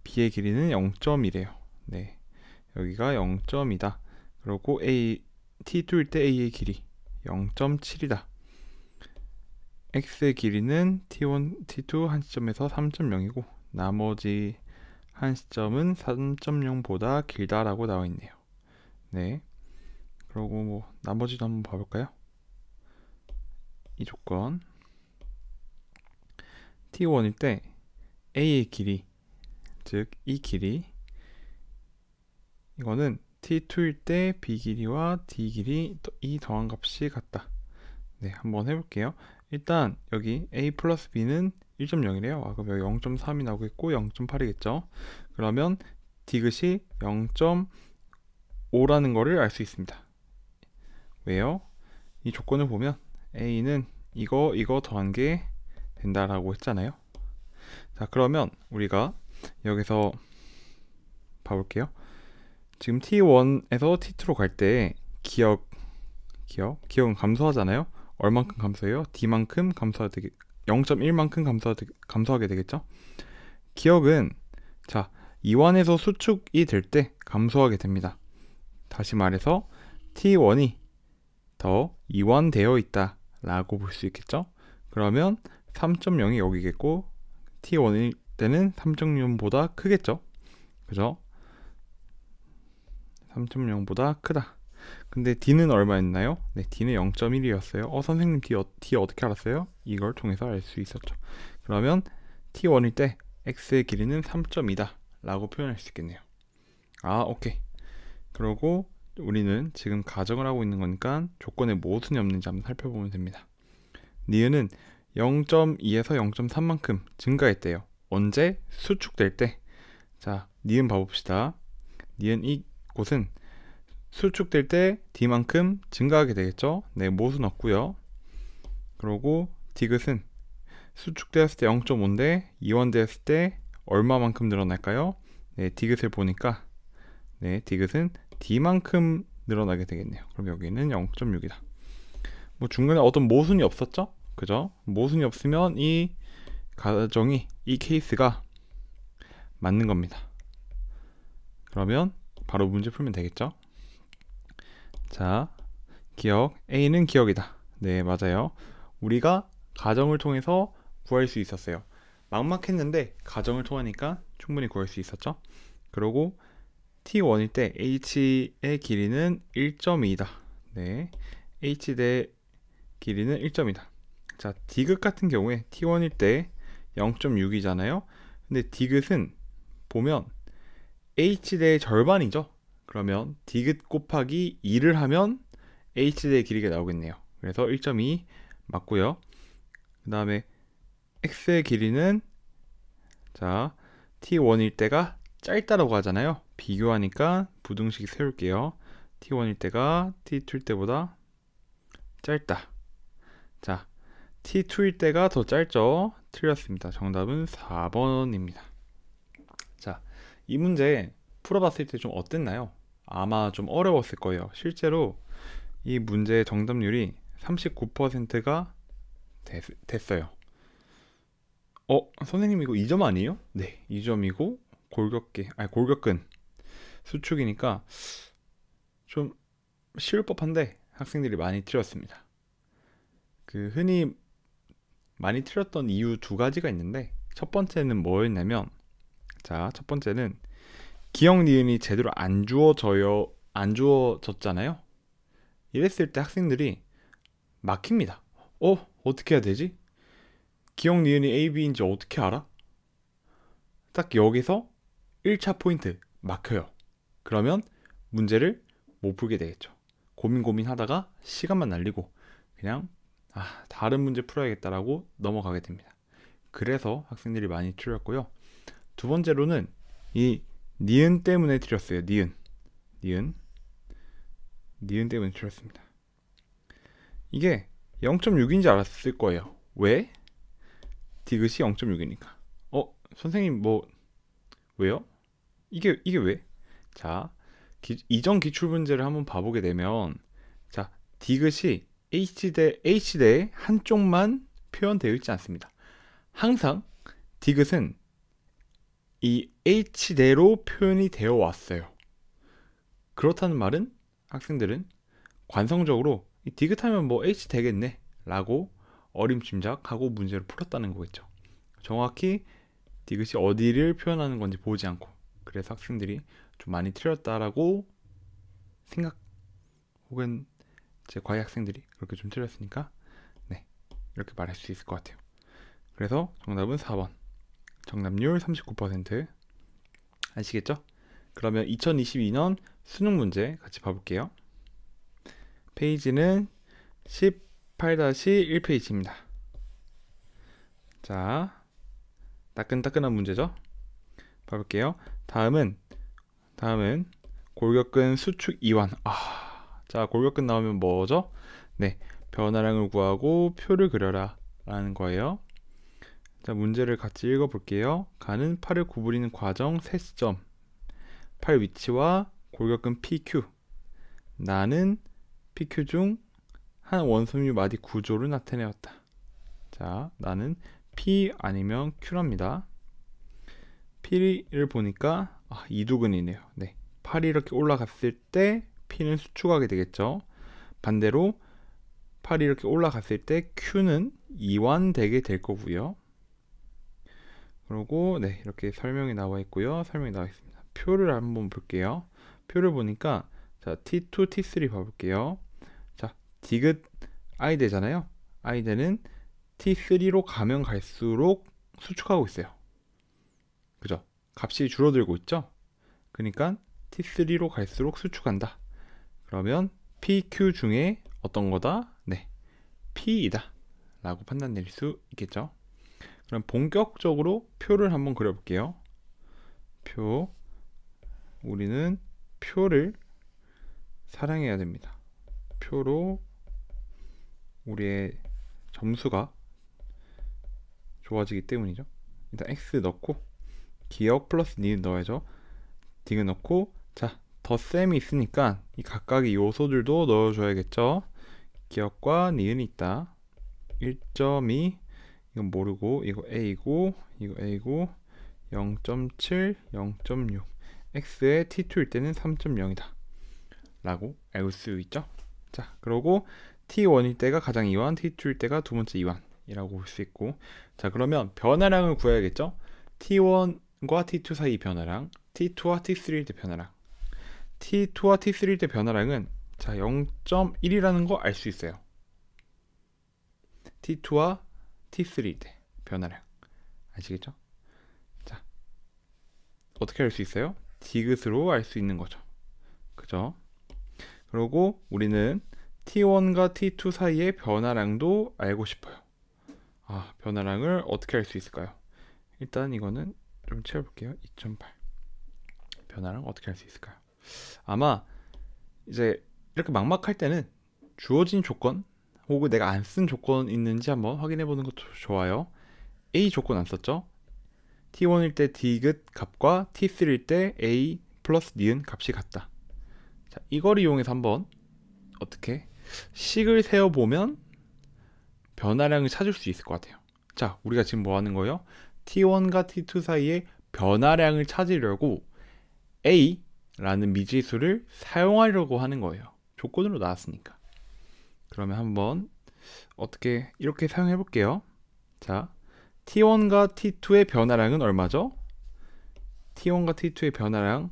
B의 길이는 0.2래요. 네. 여기가 0.2다. 그리고 T2일 때 A의 길이 0.7이다. X의 길이는 T1, T2 한 시점에서 3.0이고 나머지 한 시점은 3.0보다 길다라고 나와 있네요. 네. 그리고 뭐 나머지도 한번 봐볼까요? 이 조건 T1일 때 A의 길이, 즉 이 길이, 이거는 T2일 때 B 길이와 D 길이 이 더한 값이 같다. 네, 한번 해볼게요. 일단 여기 A 플러스 B는 1.0이래요. 그럼 여기 0.3이 나오겠고 0.8이겠죠. 그러면 디귿이 0.5라는 거를 알 수 있습니다. 왜요? 이 조건을 보면 A는 이거 더한 게 된다라고 했잖아요. 자, 그러면 우리가 여기서 봐볼게요. 지금 T1에서 T2로 갈 때 기억은 감소하잖아요. 얼만큼 감소해요? D만큼 0.1만큼 감소하게 되겠죠. 기억은 자, 이완에서 수축이 될 때 감소하게 됩니다. 다시 말해서 T1이 더 이완되어 있다 라고 볼 수 있겠죠. 그러면 3.0이 여기겠고 T1일 때는 3.0보다 크겠죠. 그죠? 3.0보다 크다. 근데 D는 얼마였나요? 네, D는 0.1이었어요. 선생님 D 어떻게 알았어요? 이걸 통해서 알 수 있었죠. 그러면 T1일 때 X의 길이는 3.2다 라고 표현할 수 있겠네요. 오케이. 그리고 우리는 지금 가정을 하고 있는 거니까 조건에 모순이 없는지 한번 살펴보면 됩니다. 니은은 0.2에서 0.3만큼 증가했대요. 언제? 수축될 때. 자, 니은 봐봅시다. 니은 이곳은 수축될 때 D만큼 증가하게 되겠죠. 네, 모순 없고요. 그리고 디귿은 수축되었을 때 0.5인데 이완되었을 때 얼마만큼 늘어날까요? 네, 디귿을 보니까 네, 디귿은 D만큼 늘어나게 되겠네요. 그럼 여기는 0.6이다. 뭐 중간에 어떤 모순이 없었죠? 그죠? 모순이 없으면 이 가정이, 이 케이스가 맞는 겁니다. 그러면 바로 문제 풀면 되겠죠? 자, 기억, A는 기억이다. 네, 맞아요. 우리가 가정을 통해서 구할 수 있었어요. 막막했는데 가정을 통하니까 충분히 구할 수 있었죠. 그리고 T1일 때 H의 길이는 1.2다. 네, H의 길이는 1.2다. 자, 디귿 같은 경우에 T1일 때 0.6이잖아요. 근데 디귿은 보면 H대의 절반이죠. 그러면 디귿 곱하기 2를 하면 H대의 길이가 나오겠네요. 그래서 1.2 맞고요. 그 다음에 X의 길이는 자, T1일 때가 짧다라고 하잖아요. 비교하니까 부등식 세울게요. T1일 때가 T2일 때보다 짧다. 자, T2일 때가 더 짧죠? 틀렸습니다. 정답은 4번입니다. 자, 이 문제 풀어봤을 때 좀 어땠나요? 아마 좀 어려웠을 거예요. 실제로 이 문제의 정답률이 39%가 됐어요. 선생님 이거 2점 아니에요? 네, 2점이고 골격근 수축이니까 좀 쉬울 법한데 학생들이 많이 틀렸습니다. 그 흔히 많이 틀렸던 이유 두 가지가 있는데 첫 번째는 뭐였냐면 자, 첫 번째는 기억 니은이 제대로 안 주어졌잖아요. 이랬을 때 학생들이 막힙니다. 어떻게 해야 되지? 기억 니은이 A, B인지 어떻게 알아? 딱 여기서 1차 포인트 막혀요. 그러면 문제를 못 풀게 되겠죠. 고민하다가 시간만 날리고 그냥 다른 문제 풀어야겠다라고 넘어가게 됩니다. 그래서 학생들이 많이 틀렸고요. 두 번째로는 이 니은 때문에 틀렸어요. 니은 때문에 틀렸습니다. 이게 0.6인지 알았을 거예요. 왜? 디귿이 0.6이니까. 선생님 뭐 왜요? 이게 왜? 자, 이전 기출문제를 한번 봐보게 되면, 자, 디귿이 H대의 한쪽만 표현되어 있지 않습니다. 항상 디귿은 이 H대로 표현이 되어 왔어요. 그렇다는 말은 학생들은 관성적으로 이 디귿하면 뭐 H 되겠네 라고 어림짐작하고 문제를 풀었다는 거겠죠. 정확히 디귿이 어디를 표현하는 건지 보지 않고, 그래서 학생들이 좀 많이 틀렸다라고 생각, 혹은 제 과외 학생들이 그렇게 좀 틀렸으니까 네, 이렇게 말할 수 있을 것 같아요. 그래서 정답은 4번. 정답률 39%. 아시겠죠? 그러면 2022년 수능 문제 같이 봐볼게요. 페이지는 18-1페이지입니다. 자, 따끈따끈한 문제죠? 봐볼게요. 다음은 골격근 수축 이완. 자, 골격근 나오면 뭐죠? 네, 변화량을 구하고 표를 그려라 라는 거예요. 자, 문제를 같이 읽어볼게요. 가는 팔을 구부리는 과정 세 시점. 팔 위치와 골격근 PQ. 나는 PQ 중 한 원섬유 마디 구조를 나타내었다. 자, 나는 P 아니면 Q랍니다. P를 보니까 이두근이네요. 네, 팔이 이렇게 올라갔을 때 P는 수축하게 되겠죠. 반대로 팔이 이렇게 올라갔을 때 Q는 이완되게 될 거고요. 그리고 네, 이렇게 설명이 나와 있고요. 설명이 나와 있습니다. 표를 한번 볼게요. 표를 보니까 자, T2, T3 봐볼게요. 자, 디귿 I대잖아요. I대는 T3로 가면 갈수록 수축하고 있어요. 그죠? 값이 줄어들고 있죠? 그러니까 T3로 갈수록 수축한다. 그러면 PQ 중에 어떤 거다? 네, P이다 라고 판단 내릴 수 있겠죠. 그럼 본격적으로 표를 한번 그려볼게요. 표, 우리는 표를 사랑해야 됩니다. 표로 우리의 점수가 좋아지기 때문이죠. 일단 X 넣고 기억 플러스 니은 넣어야죠. 디귿 넣고, 자, 덧셈이 있으니까 이 각각의 요소들도 넣어줘야겠죠. 기억과 니은이 있다. 1.2, 이건 모르고, 이거 A고, 이거 A고, 0.7, 0.6. X의 T2일 때는 3.0이다 라고 알 수 있죠. 자, 그러고 T1일 때가 가장 이완, T2일 때가 두 번째 이완이라고 볼 수 있고, 자, 그러면 변화량을 구해야겠죠. T1과 T2 사이 변화량, T2와 T3일 때 변화량. T2와 T3일 때 변화량은 자, 0.1이라는 거 알 수 있어요. T2와 T3일 때 변화량 아시겠죠? 자, 어떻게 알 수 있어요? 디귿으로 알 수 있는 거죠. 그죠? 그리고 우리는 T1과 T2 사이의 변화량도 알고 싶어요. 변화량을 어떻게 알 수 있을까요? 일단 이거는 좀 채워볼게요. 2.8. 변화량 어떻게 알 수 있을까요? 아마 이제 이렇게 막막할 때는 주어진 조건 혹은 내가 안 쓴 조건 있는지 한번 확인해 보는 것도 좋아요. A 조건 안 썼죠? T1일 때 디귿 값과 T3일 때 A 플러스 니은 값이 같다. 자, 이걸 이용해서 한번 어떻게 식을 세어보면 변화량을 찾을 수 있을 것 같아요. 자, 우리가 지금 뭐 하는 거예요? T1과 T2 사이의 변화량을 찾으려고 A라는 미지수를 사용하려고 하는 거예요. 조건으로 나왔으니까. 그러면 한번 어떻게 이렇게 사용해 볼게요. 자, T1과 T2의 변화량은 얼마죠? T1과 T2의 변화량을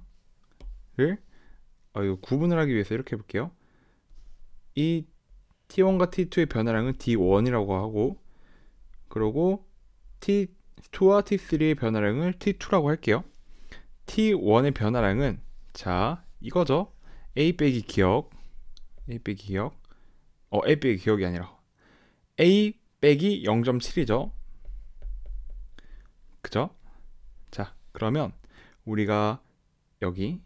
이거 구분을 하기 위해서 이렇게 해볼게요. 이 T1과 T2의 변화량은 D1이라고 하고, 그리고 T2와 T3의 변화량을 T2라고 할게요. T1의 변화량은 자, 이거죠. A 빼기 기억, A 빼기 기억, A 빼기 기억이 아니라 A 빼기 0.7이죠. 그죠? 자, 그러면 우리가 여기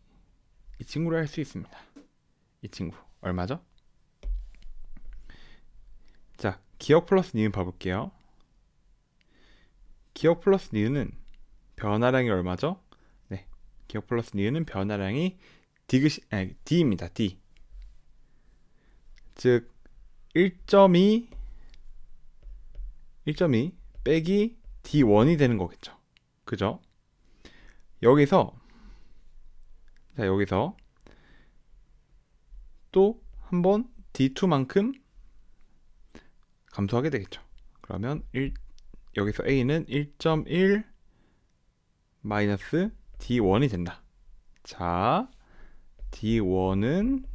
이 친구를 할 수 있습니다. 이 친구 얼마죠? 자, 기억 플러스 니은 봐볼게요. 기억 플러스 니은은 변화량이 얼마죠? 네, 기억 플러스 니은은 변화량이 D입니다. D. 즉 1.2 빼기 D1이 되는 거겠죠. 그죠? 여기서 또 한번 D2만큼 감소하게 되겠죠. 그러면 여기서 A는 1.1 마이너스 D1이 된다. 자, D1은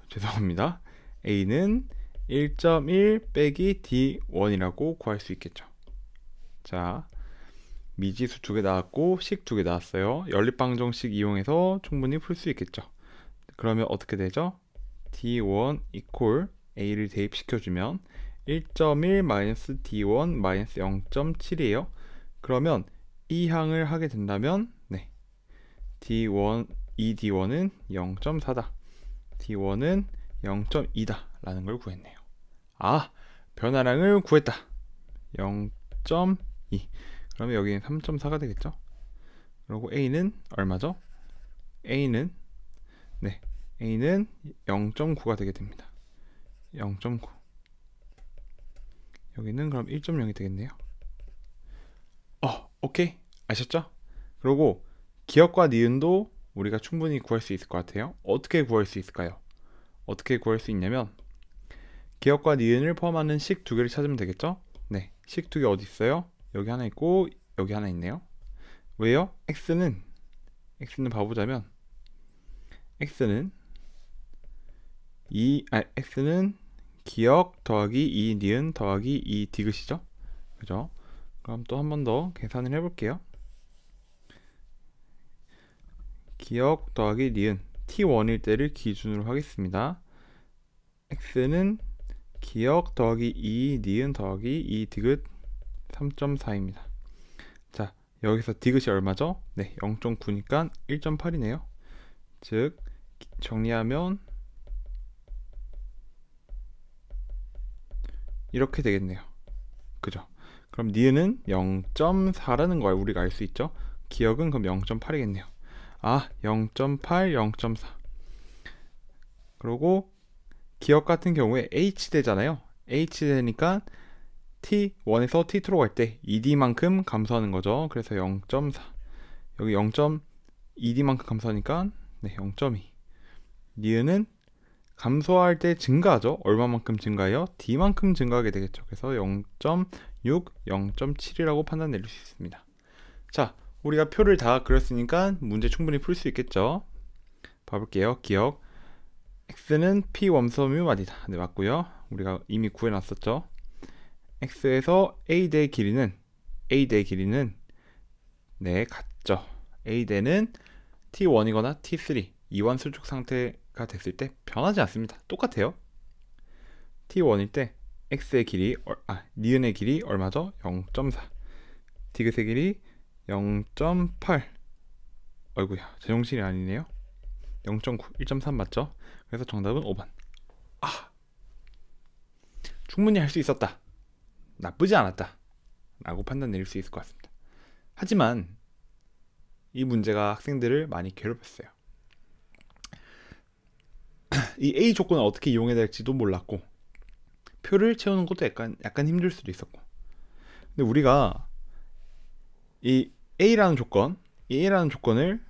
죄송합니다. A는 1.1 빼기 D1이라고 구할 수 있겠죠. 자, 미지수 2개 나왔고 식 2개 나왔어요. 연립방정식 이용해서 충분히 풀 수 있겠죠. 그러면 어떻게 되죠? D1 이퀄 A를 대입시켜주면 1.1 마이너스 D1 마이너스 0.7이에요. 그러면 이 항을 하게 된다면 이 D1은 0.4다. D1은 0.2다 라는 걸 구했네요. 아, 변화량을 구했다. 0.2. 그러면 여기는 3.4가 되겠죠. 그리고 A는 얼마죠? A는 0.9가 되게 됩니다. 0.9. 여기는 그럼 1.0이 되겠네요. 오케이. 아셨죠? 그리고 기억과 니은도 우리가 충분히 구할 수 있을 것 같아요. 어떻게 구할 수 있을까요? 어떻게 구할 수 있냐면 기억과 니은을 포함하는 식 2개를 찾으면 되겠죠? 네, 식 2개 어디 있어요? 여기 하나 있고 여기 하나 있네요. 왜요? x는 봐보자면 x는 기억 더하기 2 니은 더하기 2 디귿이죠. 그죠? 그럼 또 한 번 더 계산을 해볼게요. 기억 더하기 니은 t1일 때를 기준으로 하겠습니다. x는 기억 더하기 2 니은 더하기 2 디귿 3.4입니다. 자, 여기서 디귿이 얼마죠? 네, 0.9니까 1.8이네요. 즉 정리하면 이렇게 되겠네요. 그죠? 그럼 니은은 0.4라는 걸 우리가 알 수 있죠? 기억은 그럼 0.8이겠네요. 0.8, 0.4. 그리고 기억 같은 경우에 H대잖아요. H대니까 T1에서 T2로 갈 때 2D만큼 감소하는 거죠. 그래서 0.4. 여기 0.2D만큼 감소하니까 0.2. 니은은 감소할 때 증가하죠. 얼마만큼 증가해요? D만큼 증가하게 되겠죠. 그래서 0.6, 0.7이라고 판단 내릴 수 있습니다. 자, 우리가 표를 다 그렸으니까 문제 충분히 풀 수 있겠죠. 봐볼게요. 기억 x는 p 원소뮤 맞이다. 네, 맞고요. 우리가 이미 구해놨었죠. x에서 a대의 길이는 네, 같죠. a대는 t1이거나 t3 이완 수축 상태가 됐을 때 변하지 않습니다. 똑같아요. t1일 때 x의 길이 니은의 길이 얼마죠? 0.4. 디귿의 길이 0.8. 어이구야, 제정신이 아니네요. 0.9, 1.3 맞죠? 그래서 정답은 5번. 충분히 할 수 있었다. 나쁘지 않았다. 라고 판단 내릴 수 있을 것 같습니다. 하지만 이 문제가 학생들을 많이 괴롭혔어요. 이 A 조건을 어떻게 이용해야 될지도 몰랐고 표를 채우는 것도 약간 힘들 수도 있었고, 근데 우리가 이 A라는 조건을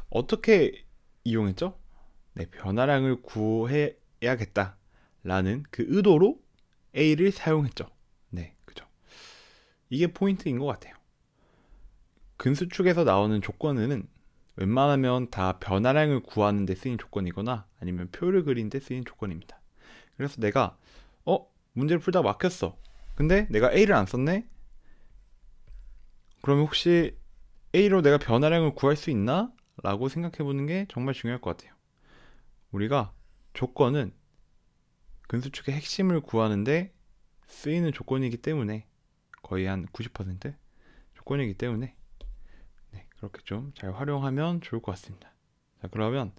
어떻게 이용했죠? 네, 변화량을 구해야겠다 라는 그 의도로 A를 사용했죠. 네, 그죠. 이게 포인트인 것 같아요. 근수축에서 나오는 조건은 웬만하면 다 변화량을 구하는 데 쓰인 조건이거나 아니면 표를 그리는 데 쓰인 조건입니다. 그래서 내가 문제를 풀다 막혔어. 근데 내가 A를 안 썼네? 그러면 혹시 A로 내가 변화량을 구할 수 있나? 라고 생각해 보는 게 정말 중요할 것 같아요. 우리가 조건은 근수축의 핵심을 구하는데 쓰이는 조건이기 때문에 거의 한 90% 조건이기 때문에 그렇게 좀 잘 활용하면 좋을 것 같습니다. 자, 그러면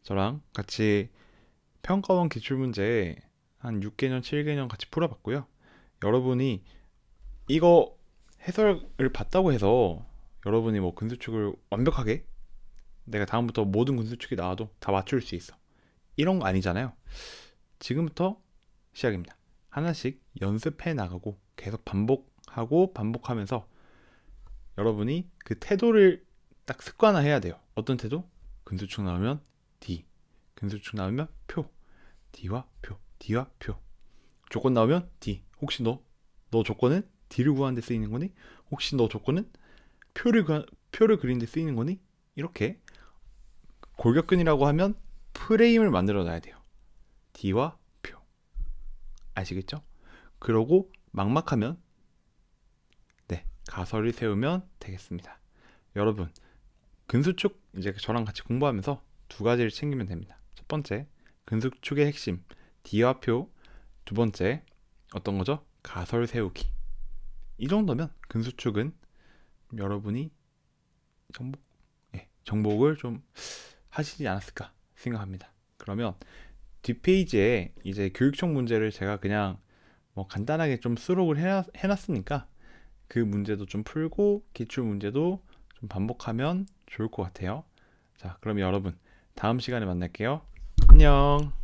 저랑 같이 평가원 기출문제 한 6개년, 7개년 같이 풀어봤고요. 여러분이 이거 해설을 봤다고 해서 여러분이 뭐 근수축을 완벽하게 내가 다음부터 모든 근수축이 나와도 다 맞출 수 있어, 이런 거 아니잖아요. 지금부터 시작입니다. 하나씩 연습해 나가고 계속 반복하고 반복하면서 여러분이 그 태도를 딱 습관화해야 돼요. 어떤 태도? 근수축 나오면 D, 근수축 나오면 표, D와 표, D와 표. 조건 나오면 D. 혹시 너 조건은 D를 구하는 데 쓰이는 거니? 혹시 너 조건은 표를 그리는 데 쓰이는 거니? 이렇게 골격근이라고 하면 프레임을 만들어 놔야 돼요. D와 표. 아시겠죠? 그러고 막막하면 네, 가설을 세우면 되겠습니다. 여러분, 근수축 이제 저랑 같이 공부하면서 두 가지를 챙기면 됩니다. 첫 번째, 근수축의 핵심 D와 표. 두 번째, 어떤 거죠? 가설 세우기. 이 정도면 근수축은 여러분이 정복을 좀 하시지 않았을까 생각합니다. 그러면 뒷페이지에 이제 교육청 문제를 제가 그냥 뭐 간단하게 좀 수록을 해놨으니까 그 문제도 좀 풀고 기출 문제도 좀 반복하면 좋을 것 같아요. 자, 그럼 여러분 다음 시간에 만날게요. 안녕.